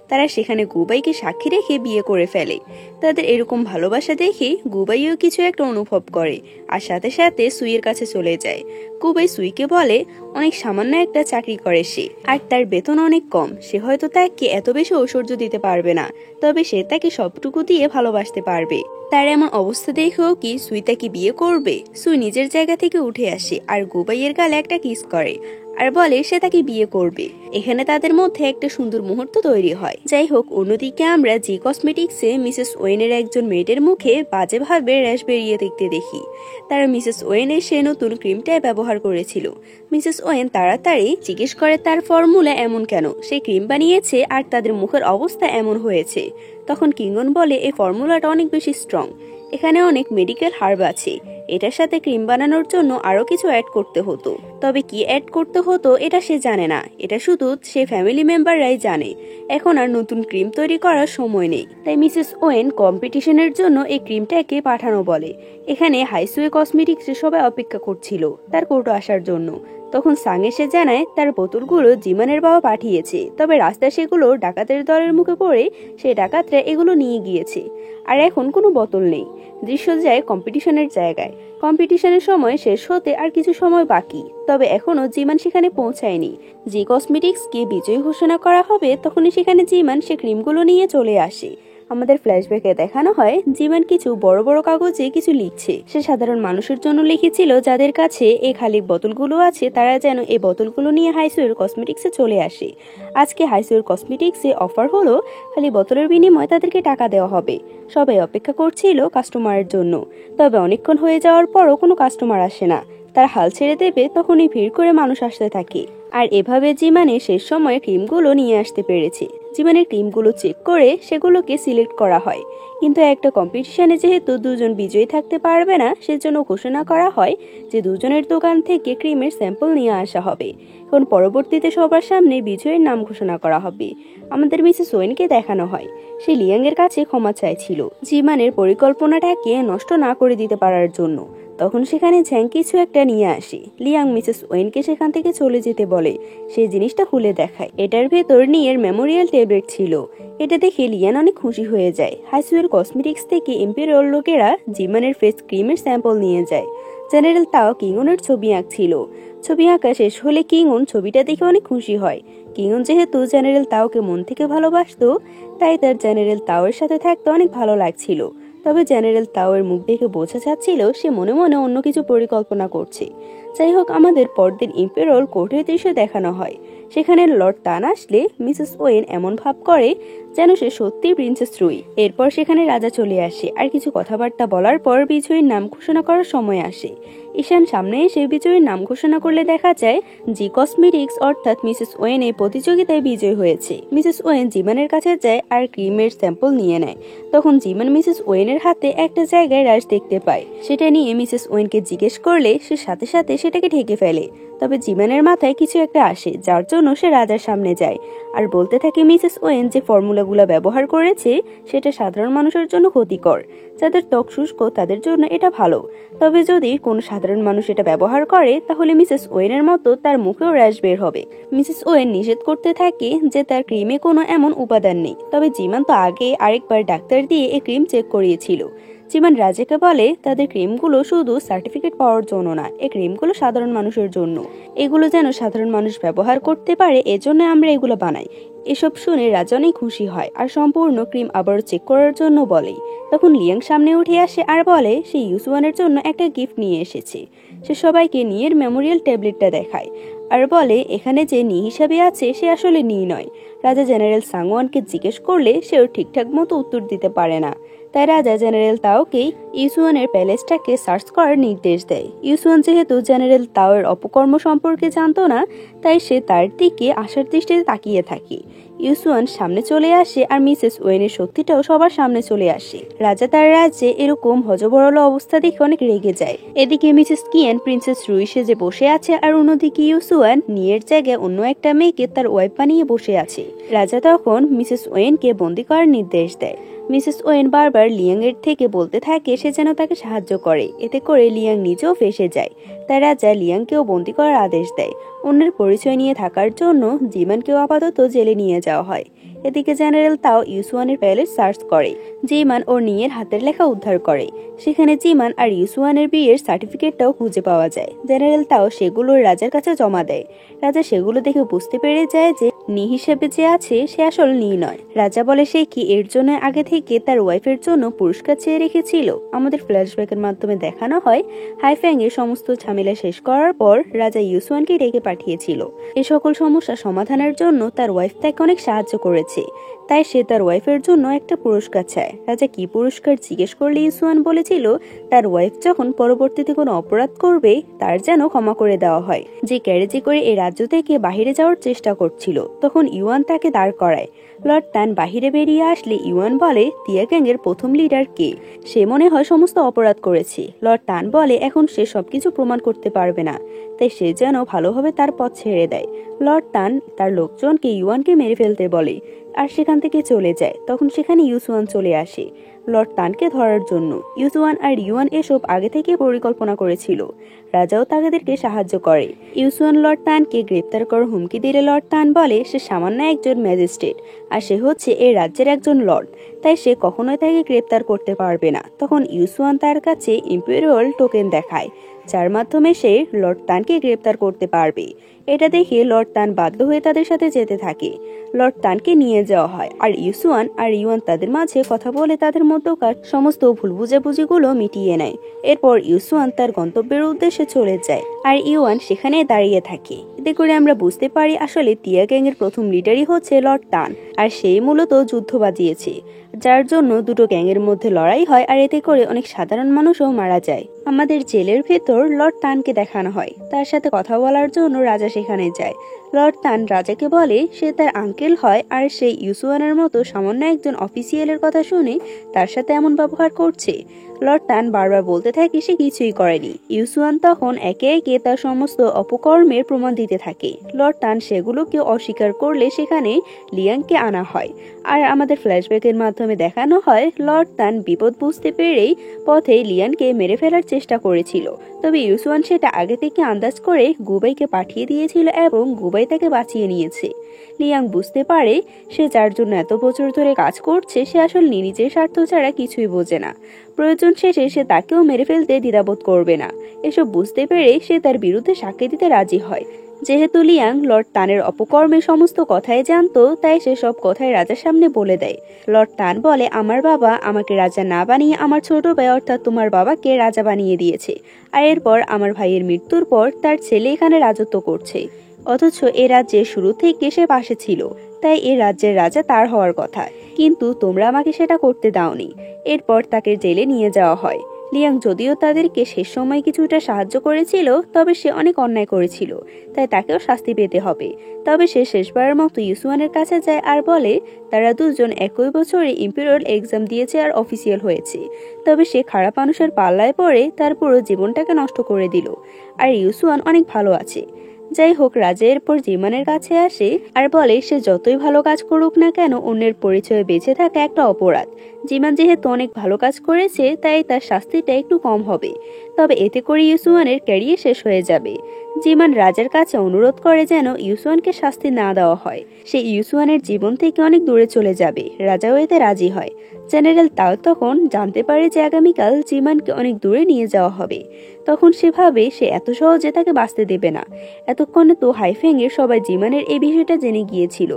Speaker 1: তারা সেখানে গুবাইকে সাক্ষী রেখে বিয়ে করে ফেলে। তাদের এরকম ভালোবাসা দেখে গুবাইও কিছু একটা অনুভব করে আর সাথে সাথে সুইয়ের কাছে চলে যায়। গুবাই সুইকে বলে অনেক সামান্য একটা চাকরি করে সে, আর তার বেতন অনেক কম। সে হয়তো তাকে এত বেশি ঐশ্বর্য দিতে পারবে না, তবে সে তাকে সবটুকু দিয়ে ভালোবাসতে পারবে। তার এমন অবস্থা দেখেও কি সুই তাকে বিয়ে করবে? সুই নিজের জায়গা থেকে উঠে আসে আর গুবাইয়ের গালে একটা কিস করে আর বলে সে তাকে বিয়ে করবে। এখানে তাদের মধ্যে একটা সুন্দর মুহূর্ত তৈরি হয়। যাই হোক, অন্যদিকে আমরা জি কসমেটিক্সে মিসেস ওয়েনের একজন মেয়েদের মুখে বাজেভাবে র্যাশ বেরিয়ে দেখতে দেখি। তারা মিসেস ওয়েনের সে নতুন ক্রিমটাই ব্যবহার করেছিল। মিসেস ওয়েন তাড়াতাড়ি জিজ্ঞেস করে তার ফর্মুলা এমন কেন, সে ক্রিম বানিয়েছে আর তাদের মুখের অবস্থা এমন হয়েছে। তখন কিঙ্গন বলে এই ফর্মুলাটা অনেক বেশি স্ট্রং, এখানে অনেক মেডিকেল হার্ব আছে, এটার সাথে ক্রিম বানানোর জন্য আরো কিছু অ্যাড করতে হতো। তবে কি অ্যাড করতে হতো এটা সে জানে না, এটা শুধু সে ফ্যামিলি মেম্বাররাই জানে। এখন আর নতুন ক্রিম তৈরি করার সময় নেই, তাই মিসেস ওয়েন কম্পিটিশনের জন্য এই ক্রিমটাকে পাঠানো বলে। এখানে হাইসুয়ে কসমেটিক্সে সবাই অপেক্ষা করছিল তার কোর্টে আসার জন্য। তখন সাং এসে জানায় তার বোতলগুলো জিমানের বাবা পাঠিয়েছে, তবে রাস্তায় সেগুলো ডাকাতের দলের মুখে পড়ে সেই ডাকাতরা এগুলো নিয়ে গিয়েছে, আর এখন কোনো বোতল নেই। দৃশ্য যায় কম্পিটিশনের জায়গায়। কম্পিটিশনের সময় শেষ হতে আর কিছু সময় বাকি, তবে এখনো জিমান সেখানে পৌঁছায়নি। জি কসমেটিক্সকে বিজয়ী ঘোষণা করা হবে তখনই সেখানে জিমান সে ক্রিমগুলো নিয়ে চলে আসে। আমাদের ফ্ল্যাশব্যাকে দেখানো হয় জিমান কিছু বড় বড় কাগজে কিছু লিখছে। সে সাধারণ মানুষের জন্য লিখেছিল যাদের কাছে এই খালি বোতলগুলো আছে তারা যেন এই বোতলগুলো নিয়ে হাইসুয়ের কসমেটিক্সে চলে আসে। আজকে হাইসুয়ের কসমেটিক্সে অফার হলো খালি বোতলের বিনিময়ে তাদেরকে টাকা দেওয়া হবে। সবাই অপেক্ষা করছিল কাস্টমারের জন্য, তবে অনেকক্ষণ হয়ে যাওয়ার পরও কোনো কাস্টমার আসে না। তার হাল ছেড়ে দেবে তখনই ভিড় করে মানুষ আসতে থাকে। আর এভাবে জিমানে শেষ সময় ক্রিমগুলো নিয়ে আসতে পেরেছে। জিমানের ক্রিমগুলো চেক করে সেগুলোকে সিলেক্ট করা হয়, কিন্তু একটা কম্পিটিশনে যেহেতু দুজন বিজয়ী থাকতে পারবে না সেজন্য ঘোষণা করা হয় যে দুজনের দোকান থেকে ক্রিমের স্যাম্পল নিয়ে আসা হবে। এখন পরবর্তীতে সবার সামনে বিজয়ের নাম ঘোষণা করা হবে। আমাদের মিসেস ওয়েনকে দেখানো হয় সে লিয়াং এর কাছে ক্ষমা চাইছিল জিমানের পরিকল্পনাটাকে নষ্ট না করে দিতে পারার জন্য। তখন সেখানে ঝ্যাং কিছু একটা নিয়ে আসে। লিয়াং মিসেস ওয়েনকে সেখান থেকে চলে যেতে বলে। সেই জিনিসটা খুলে দেখায়, এটার ভেতর নিয়ের মেমোরিয়াল ট্যাবলেট ছিল। এটা দেখে লিয়ান অনেক খুশি হয়ে যায়। হাইসুয়ের কসমেটিক্স থেকে ইম্পেরিয়াল লোকেরা জিমানের ফেস ক্রিমের স্যাম্পল নিয়ে যায়। জেনারেল তাও কিংগনের ছবি আঁকছিল। ছবি আঁকা শেষ হলে কিংগন ছবিটা দেখে অনেক খুশি হয়। কিংগন যেহেতু জেনারেল তাওকে মন থেকে ভালোবাসতো, তাই তার জেনারেল তাওয়ের সাথে থাকতে অনেক ভালো লাগছিল। তবে জেনারেল তাওয়ের মুখ দেখে বোঝা যাচ্ছিল সে মনে মনে অন্য কিছু পরিকল্পনা করছে। যাই হোক, আমাদের পরদিন ইম্পেরিয়াল কোর্টের দৃশ্য দেখানো হয়। সেখানে লর্ড তান আসলে মিসেস ওয়েন এমন ভাব করে যেন সে সত্যি প্রিন্সেস রুই। এরপর সেখানে রাজা চলে আসে, আর কিছু কথাবার্তা বলার পর বিজয়ীর নাম ঘোষণা করার সময় আসে। ঈশান সামনে এসে বিজয়ীর নাম ঘোষণা করলে দেখা যায় জি কসমেটিক্স অর্থাৎ মিসেস ওয়েন এই প্রতিযোগিতায় বিজয়ী হয়েছে। মিসেস ওয়েন জিমানের কাছে যায় আর ক্রিমের স্যাম্পল নিয়ে নেয়। তখন জিমান মিসেস ওয়েনের হাতে একটা জায়গায় রাশ দেখতে পায়। সেটা নিয়ে মিসেস ওয়েনকে জিজ্ঞেস করলে সে সাথে সাথে সেটাকে ঢেকে ফেলে। তবে জিমানের মাথায় কিছু একটা আসে, যার জন্য সে রাজার সামনে যায় আর বলতে থাকে মিসেস ওয়েন যে ফর্মুলাগুলো ব্যবহার করেছে সেটা সাধারণ মানুষের জন্য ক্ষতিকর। যাদের ত্বক শুষ্ক তাদের জন্য এটা ভালো, তবে যদি কোনো সাধারণ মানুষ এটা ব্যবহার করে তাহলে মিসেস ওয়েনের মতো তার মুখেও র্যাশ বের হবে। মিসেস ওয়েন নিষেধ করতে থাকে যে তার ক্রিমে কোনো এমন উপাদান নেই। তবে জিমান তো আগে আরেকবার ডাক্তার দিয়ে এই ক্রিম চেক করিয়েছিল। জিমান রাজাকে বলে তাদের ক্রিমগুলো শুধু সার্টিফিকেট পাওয়ার জন্য না, এই ক্রিমগুলো সাধারণ মানুষের জন্য। এগুলো যেন সাধারণ মানুষ ব্যবহার করতে পারে, এজন্য আমরা এগুলো বানাই। এসব শুনে রাজা অনেক খুশি হয় আর সম্পূর্ণ ক্রিম আবার চেক করার জন্য বলে। তখন লিয়াং সামনে উঠে আসে আর বলে সে ইউসুয়ানের জন্য একটা গিফট নিয়ে এসেছে। সে সবাইকে নিয়ের মেমোরিয়াল ট্যাবলেটটা দেখায় আর বলে এখানে যে নি হিসাবে আছে সে আসলে নি নয়। রাজা জেনারেল সাংওয়ানকে জিজ্ঞেস করলে সেও ঠিকঠাক মতো উত্তর দিতে পারে না, তাই রাজা জেনারেল তাওকে ইউসুয়ানের প্যালেসটাকে সার্চ করার নির্দেশ দেয়। ইউসুয়ান যেহেতু জেনারেল তাওয়ের অপকর্ম সম্পর্কে জানতো না, তাই সে তার দিকে আশার দৃষ্টিতে তাকিয়ে থাকে। ইউসুয়ান সামনে চলে আসে আর মিসেস ওয়েনের সত্যিটাও সবার সামনে চলে আসে। রাজা তার রাজ্যে এরকম হজবরল অবস্থা দেখে অনেক রেগে যায়। এদিকে মিসেস কিয়েন প্রিন্সেস রুই সেজে বসে আছে আর অন্যদিকে ইউসুয়ান নিয়ের জায়গায় অন্য একটা মেয়েকে তার ওয়াইফ বানিয়ে বসে আছে। রাজা তখন মিসেস ওয়েনকে বন্দি করার নির্দেশ দেয়। মিসেস ওয়েন বারবার লিয়াং এর থেকে বলতে থাকে সে যেন তাকে সাহায্য করে, এতে করে লিয়াং নিজেও ফেঁসে যায়। তাই রাজা লিয়াংকেও বন্দি করার আদেশ দেয়। অন্যের পরিচয় নিয়ে থাকার জন্য জিমানকেও আপাতত জেলে নিয়ে যাওয়া হয়। এদিকে জেনারেল তাও ইউসুয়ানের প্যালেস সার্চ করে। জিমান ওর নিয়ের হাতের লেখা উদ্ধার করে। সেখানে জিমান আর ইউসুয়ানের বিয়ের সার্টিফিকেটটাও খুঁজে পাওয়া যায়। জেনারেল তাও সেগুলো রাজার কাছে জমা দেয়। রাজা সেগুলো দেখে বুঝতে পেরে যায় যে নি হিসেবে যে আছে সে আসল নি নয়। রাজা বলে সে কি এর জন্য আগে থেকে তার ওয়াইফের জন্য পুরস্কার চেয়ে রেখেছিল। আমাদের ফ্ল্যাশব্যাকের মাধ্যমে দেখানো হয় হাইফ্যাং এর সমস্ত ঝামেলা শেষ করার পর রাজা ইউসুয়ানকে ডেকে পাঠিয়েছিল এই সকল সমস্যা সমাধানের জন্য। তার ওয়াইফ তাকে অনেক সাহায্য করেছে, তাই সে তার ওয়াইফের জন্য একটা পুরস্কার চায়। রাজা কি পুরস্কার জিজ্ঞেস করলে ইউসুয়ান বলেছিল তার ওয়াইফ যখন পরবর্তীতে কোনো অপরাধ করবে তার যেন ক্ষমা করে দেওয়া হয়। যে ক্যারেজে করে এই রাজ্য থেকে বাহিরে যাওয়ার চেষ্টা করছিল তখন ইউয়ান তাকে দাঁড় করায়। লর্ড টান বাহিরে বেরিয়ে আসলে ইউয়ান বলে তিয়া গ্যাং এর প্রথম লিডার কে? সে মনে হয় সমস্ত অপরাধ করেছে। লর্ড টান বলে এখন সে সবকিছু প্রমাণ করতে পারবে না, তাই সে যেন ভালোভাবে তার পথ ছেড়ে দেয়। লর্ড টান তার লোকজনকে ইউয়ানকে মেরে ফেলতে বলে আর সেখান থেকে চলে যায়। তখন সেখানে ইউসুয়ান চলে আসে লর্ড টানকে ধরার জন্য। ইউসুয়ান আর ইউয়ান এসব আগে থেকে পরিকল্পনা করেছিল। রাজাও তাদেরকে সাহায্য করে। ইউসুয়ান লর্ড টানকে গ্রেপ্তার করার হুমকি দিলে লর্ড টান বলে সে সামান্য একজন ম্যাজিস্ট্রেট আর সে হচ্ছে এই রাজ্যের একজন লর্ড, তাই সে কখনোই তাকে গ্রেপ্তার করতে পারবে না। তখন ইউসুয়ান তার কাছে ইম্পেরিয়াল টোকেন দেখায় যার মাধ্যমে সে লর্ড টানকে গ্রেপ্তার করতে পারবে। এটা দেখে লর্ড টান বাধ্য হয়ে তাদের সাথে যেতে থাকে। লর্ড টানকে নিয়ে যাওয়া হয় আর ইউসুয়ান আর ইউয়ান তাদের মাঝে কথা বলে তাদের মধ্যকার সমস্ত ভুল বুঝাবুঝিগুলো মিটিয়ে নেয়। এরপর ইউসুয়ান তার গন্তব্যের উদ্দেশ্যে চলে যায় আর ইউয়ান সেখানে দাঁড়িয়ে থাকে। এতে করে আমরা বুঝতে পারি আসলে তিয়া গ্যাং এর প্রথম লিডারই হচ্ছে লর্ড টান আর সেই মূলত যুদ্ধ বাজিয়েছে, যার জন্য দুটো গ্যাংয়ের মধ্যে লড়াই হয় আর এতে করে অনেক সাধারণ মানুষও মারা যায়। আমাদের জেলের ভেতর লর্ড টানকে দেখানো হয়, তার সাথে কথা বলার জন্য রাজা সেখানে যায়। লর্ড টান রাজাকে বলে সে তার আঙ্কেল হয় আর সেই ইউসুয়ানের মতো সামান্য একজন অফিসিয়ালের কথা শুনে তার সাথে এমন ব্যবহার করছে। লর্ড টান বারবার বলতে থাকে সে কিছুই করেনি। ইউসুয়ান তখন একে একে তার সমস্ত অপকর্মের প্রমাণ দিতে থাকে। লর্ড টান সেগুলোকে অস্বীকার করলে সেখানে লিয়াংকে আনা হয় আর আমাদের ফ্ল্যাশব্যাকের মাধ্যমে দেখানো হয় লর্ড টান বিপদ বুঝতে পেরেই পথে লিয়ানকে মেরে ফেলার চেষ্টা করেছিল, তবে ইউসুয়ান সেটা আগে থেকে আন্দাজ করে গুবাইকে পাঠিয়ে দিয়েছিল এবং গুবাই তাকে বাঁচিয়ে নিয়েছে। লিয়াং বুঝতে পারে সে যার জন্য এত বছর ধরে কাজ করছে সে আসলে নিজের স্বার্থ ছাড়া কিছুই বোঝে না। প্রয়োজন শেষে সে তাকেও মেরে ফেলতে দ্বিধাবোধ করবে না। এসব বুঝতে পেরে সে তার বিরুদ্ধে সাক্ষী দিতে রাজি হয়। যেহেতু লিয়াং লর্ড টানের অপকর্মের সমস্ত কথাই জানতো তাই সে সব কথাই রাজার সামনে বলে দেয়। লর্ড টান বলে আমার বাবা আমাকে রাজা না বানিয়ে আমার ছোট ভাই অর্থাৎ তোমার বাবাকে রাজা বানিয়ে দিয়েছে, আর এরপর আমার ভাইয়ের মৃত্যুর পর তার ছেলে এখানে রাজত্ব করছে, অথচ এ রাজ্যের শুরু থেকে সে পাশে ছিল, তাই এ রাজ্যের রাজা তার হওয়ার কথা, কিন্তু তোমরা আমাকে সেটা করতে দাওনি। এরপর তাকে জেলে নিয়ে যাওয়া হয়। লিয়াং যদিও তাদেরকে শেষ সময় কিছুটা সাহায্য করেছিল তবে সে অনেক অন্যায় করেছিল, তাই তাকেও শাস্তি পেতে হবে। তবে সে শেষবারের মতো ইউসুয়ানের কাছে যায় আর বলে তারা দুজন একই বছরে ইম্পেরিয়াল এক্সাম দিয়েছে আর অফিসিয়াল হয়েছে, তবে সে খারাপ মানুষের পাল্লায় পড়ে তার পুরো জীবনটাকে নষ্ট করে দিল আর ইউসুয়ান অনেক ভালো আছে। যাই হোক, রাজা এরপর জিমানের কাছে আসে আর বলে সে যতই ভালো কাজ করুক না কেন অন্যের পরিচয়ে বেঁচে থাকা একটা অপরাধ। জিমান যেহেতু অনেক ভালো কাজ করেছে তাই তার শাস্তিটা একটু কম হবে, তবে এতে করে ইউসুয়ানের ক্যারিয়ার শেষ হয়ে যাবে। জিমান রাজার কাছে অনুরোধ করে যেন ইউসুয়ানকে শাস্তি না দেওয়া হয়, সে ইউসুয়ানের জীবন থেকে অনেক দূরে চলে যাবে। রাজাও এতে রাজি হয়। জেনারেল তাও তখন জানতে পারে যে আগামীকাল জিমানকে অনেক দূরে নিয়ে যাওয়া হবে। তখন সে ভাবে সে এত সহজে তাকে বাঁচতে দেবে না। এতক্ষণে তো হাইফ্যাংয়ে সবাই জিমানের এই বিষয়টা জেনে গিয়েছিল।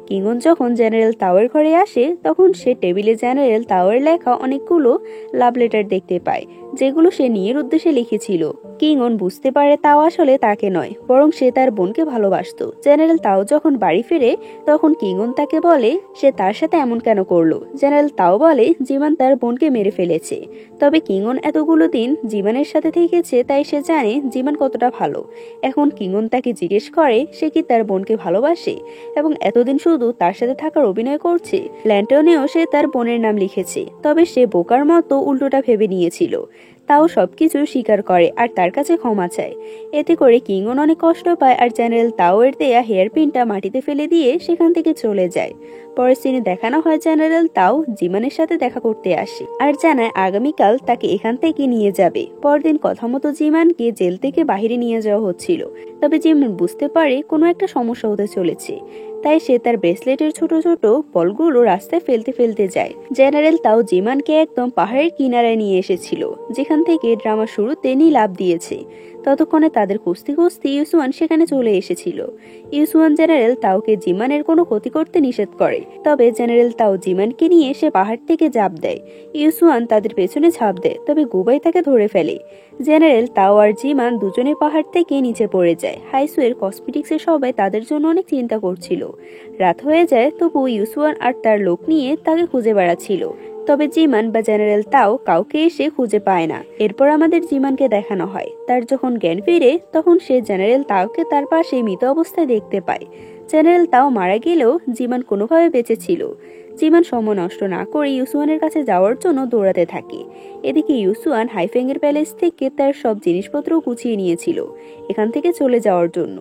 Speaker 1: কিংগন যখন জেনারেল তাওয়ের ঘরে আসে তখন সে টেবিলে জেনারেল তাওয়ের লেখা অনেকগুলো লাভ লেটার দেখতে পায় যেগুলো সে নিজের উদ্দেশ্যে লিখেছিল। কিংগন বুঝতে পারে তাও আসলে তাকে নয় বরং সে তার বোনকে ভালোবাসতো। জেনারেল তাও যখন বাড়ি ফিরে তখন কিংগন তাকে বলে সে তার সাথে এমন কেন করলো। জেনারেল তাও বলে জিমান তার বোনকে মেরে ফেলেছে, তবে কিংগন এতগুলো দিন জিমানের সাথে থেকেছে তাই সে জানে জিমান কতটা ভালো। এখন কিংগন তাকে জিজ্ঞেস করে সে কি তার বোনকে ভালোবাসে এবং এতদিন শুধু তার সাথে থাকার অভিনয় করছে। ল্যান্টনেও সে তার বোনের নাম লিখেছে, তবে সে বোকার মতো উল্টোটা ভেবে নিয়েছিল। তাও সবকিছু স্বীকার করে আর তার কাছে ক্ষমা চায়। এতে করে কিংগন অনেক কষ্ট পায় আর জেনারেল তাওয়ের দেয়া হেয়ার পিনটা মাটিতে ফেলে দিয়ে সেখান থেকে চলে যায়। পরের সিনে দেখানো হয় জেনারেল তাও জিমানের সাথে দেখা করতে আসে আর জানায় আগামীকাল তাকে এখান থেকে নিয়ে যাবে। পরদিন কথা মতো জিমানকে জেল থেকে বাহিরে নিয়ে যাওয়া হচ্ছিল, তবে জিমান বুঝতে পারে কোনো একটা সমস্যা হতে চলেছে, তাই সে তার ব্রেসলেটের ছোট ছোট বলগুলো রাস্তায় ফেলতে ফেলতে যায়। জেনারেল তাও জিমানকে একদম পাহাড়ের কিনারায় নিয়ে এসেছিল যেখান থেকে ড্রামা শুরুতে লাভ দিয়েছে। ততক্ষণে তাদের খুঁজতে খুঁজতে ইউসুয়ান সেখানে চলে এসেছিল। ইউসুয়ান জেনারেল তাওকে জিমানের কোনো ক্ষতি করতে নিষেধ করে, তবে জেনারেল তাও জিমানকে নিয়ে সে পাহাড় থেকে ঝাঁপ দেয়। ইউসুয়ান তাদের পেছনে ঝাঁপ দেয়, তবে গুবাই তাকে ধরে ফেলে। জেনারেল তাও আর জিমান দুজনে পাহাড় থেকে নিচে পড়ে যায়। হাইসুয়ের কসমেটিক্সের সবাই তাদের জন্য অনেক চিন্তা করছিল। রাত হয়ে যায়, তবু ইউসুয়ান আর তার লোক নিয়ে তাকে খুঁজে বেড়াচ্ছিল। তবে জিমান বা জেনারেল তাও কাউকে এসে খুঁজে পায় না। এরপর আমাদের জিমানকে দেখানো হয়। তার যখন জ্ঞান ফিরে, তখন সে জেনারেল তাওকে তার পাশে মৃত অবস্থায় দেখতে পায়। জেনারেল তাও মারা গেলেও জিমান কোনোভাবে বেঁচে ছিল। জিমান সময় নষ্ট না করে ইউসুয়ানের কাছে যাওয়ার জন্য দৌড়াতে থাকে। এদিকে ইউসুয়ান হাইফেংয়ের প্যালেস থেকে তার সব জিনিসপত্র গুছিয়ে নিয়েছিল এখান থেকে চলে যাওয়ার জন্য।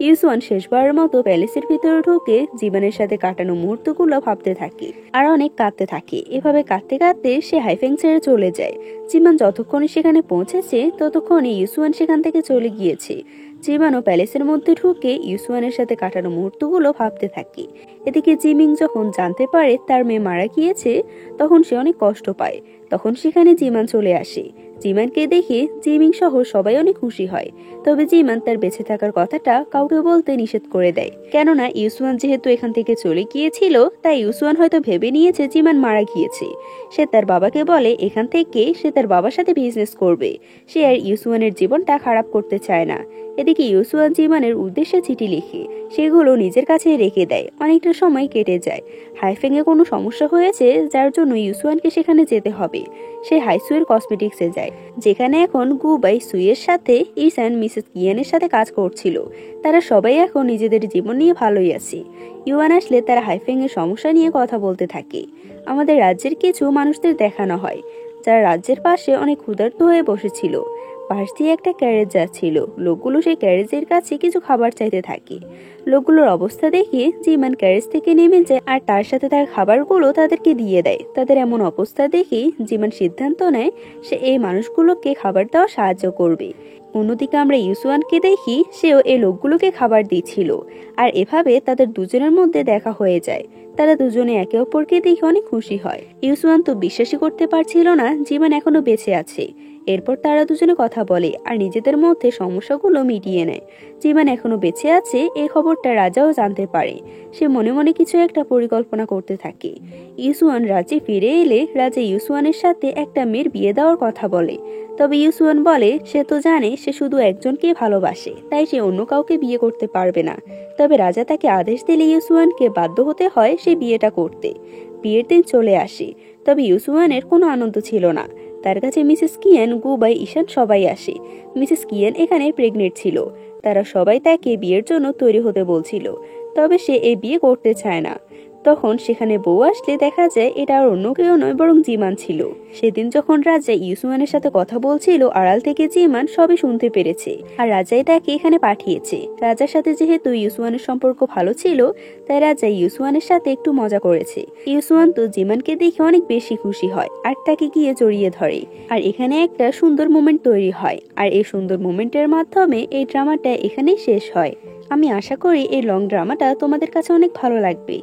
Speaker 1: ইউসুয়ান শেষবারের মতো প্যালেসের ভিতরে ঢুকে জিমানের সাথে কাটানো মুহূর্তগুলো ভাবতে থাকে আর অনেক কাঁদতে থাকে। এভাবে কাঁদতে কাঁদতে সে হাইফেং ছেড়ে চলে যায়। জিমান যতক্ষণে সেখানে পৌঁছেছে, ততক্ষণে ইউসুয়ান সেখান থেকে চলে গিয়েছে। জিমানও প্যালেসের মধ্যে ঢুকে ইউসুয়ানের সাথে কাটানো মুহূর্তগুলো ভাবতে থাকে। এদিকে জিমিং যখন জানতে পারে তার মেয়ে মারা গিয়েছে, তখন সে অনেক কষ্ট পায়। তখন সেখানে জিমান চলে আসে। জিমানকে দেখে জিমিং সহ সবাই অনেক খুশি হয়। তবে জিমান তার বেঁচে থাকার কথাটা কাউকে বলতে নিষেধ করে দেয়, কেননা ইউসুয়ান যেহেতু এখান থেকে চলে গিয়েছিল, তাই ইউসুয়ান হয়তো ভেবে নিয়েছে জিমান মারা গিয়েছে। সে তার বাবাকে বলে এখান থেকে সে তার বাবার সাথে বিজনেস করবে। সে আর ইউসুয়ানের জীবনটা খারাপ করতে চায় না। এদিকে ইউসুয়ান জিমানের উদ্দেশ্যে চিঠি লিখে সেগুলো নিজের কাছে রেখে দেয়। অনেকটা সময় কেটে যায়। হাইফেংয়ে কোনো সমস্যা হয়েছে, যার জন্য ইউসুয়ানকে সেখানে যেতে হবে। সে হাইসুয়ের কসমেটিক্সে যায়, যেখানে এখন গুবাই সুইয়ের সাথে ইসান মিসেস কিয়ানের সাথে কাজ করছিল। তারা সবাই এখন নিজেদের জীবন নিয়ে ভালোই আছে। ইউয়ান আসলে তারা হাইফেংয়ের সমস্যা নিয়ে কথা বলতে থাকে। আমাদের রাজ্যের কিছু মানুষদের দেখানো হয়, যারা রাজ্যের পাশে অনেক ক্ষুধার্ত হয়ে বসেছিল। পাশ দিয়ে একটা ক্যারেজ যাচ্ছিল। লোকগুলো সেই ক্যারেজের কাছে কিছু খাবার চাইতে থাকে। লোকগুলোর অবস্থা দেখে জিমান ক্যারেজ থেকে নেমে যায় আর তার সাথে তার খাবারগুলো তাদেরকে দিয়ে দেয়। তাদের এমন অবস্থা দেখে জিমান সিদ্ধান্ত নেয় সে এই মানুষগুলোকে খাবার দেওয়া সাহায্য করবে। অন্যদিকে আমরা ইউসুয়ানকে দেখি, সেও এই লোকগুলোকে খাবার দিচ্ছিল। আর এভাবে তাদের দুজনের মধ্যে দেখা হয়ে যায়। তারা দুজনে একে অপরকে দেখে অনেক খুশি হয়। ইউসুয়ান তো বিশ্বাসই করতে পারছিল না জিমান এখনো বেঁচে আছে। এরপর তারা দুজনে কথা বলে আর নিজেদের মধ্যে সমস্যাগুলো মিটিয়ে নেয়। জিমান এখনো বেঁচে আছে এই খবরটা রাজাও জানতে পারে। সে মনে মনে কিছু একটা পরিকল্পনা করতে থাকে। ইউসুয়ান রাজ্যে ফিরে এলে রাজা ইউসুয়ানের সাথে একটা মেয়ের বিয়ে দেওয়ার কথা বলে। তবে ইউসুয়ান বলে সে তো জানে সে শুধু একজনকে ভালোবাসে, তাই সে অন্য কাউকে বিয়ে করতে পারবে না। তবে রাজা তাকে আদেশ দিলে ইউসুয়ানকে বাধ্য হতে হয় সে বিয়েটা করতে। বিয়ের দিন চলে আসে, তবে ইউসুয়ানের কোনো আনন্দ ছিল না। তার কাছে মিসেস কিয়ান, গুবাই, ঈশান সবাই আসে। মিসেস কিয়ান এখানে প্রেগনেন্ট ছিল। তারা সবাই তাকে বিয়ের জন্য তৈরি হতে বলছিল, তবে সে এই বিয়ে করতে চায় না। তখন সেখানে বউ আসলে দেখা যায় এটা আর অন্য কেউ নয়, বরং জিমান ছিল। সেদিন যখন রাজা ইউসুয়ানের সাথে কথা বলছিল, আড়াল থেকে জিমান সবই শুনতে পেরেছে আর রাজাই তাকে এখানে পাঠিয়েছে। রাজার সাথে যেহেতু ইউসুয়ানের সম্পর্ক ভালো ছিল, তাই রাজা ইউসুয়ানের সাথে একটু মজা করেছে। ইউসুয়ান তো জিমানকে দেখে অনেক বেশি খুশি হয় আর তাকে গিয়ে জড়িয়ে ধরে। আর এখানে একটা সুন্দর মোমেন্ট তৈরি হয়। আর এই সুন্দর মোমেন্টের মাধ্যমে এই ড্রামাটা এখানেই শেষ হয়। আমি আশা করি এই লং ড্রামাটা তোমাদের কাছে অনেক ভালো লাগবে।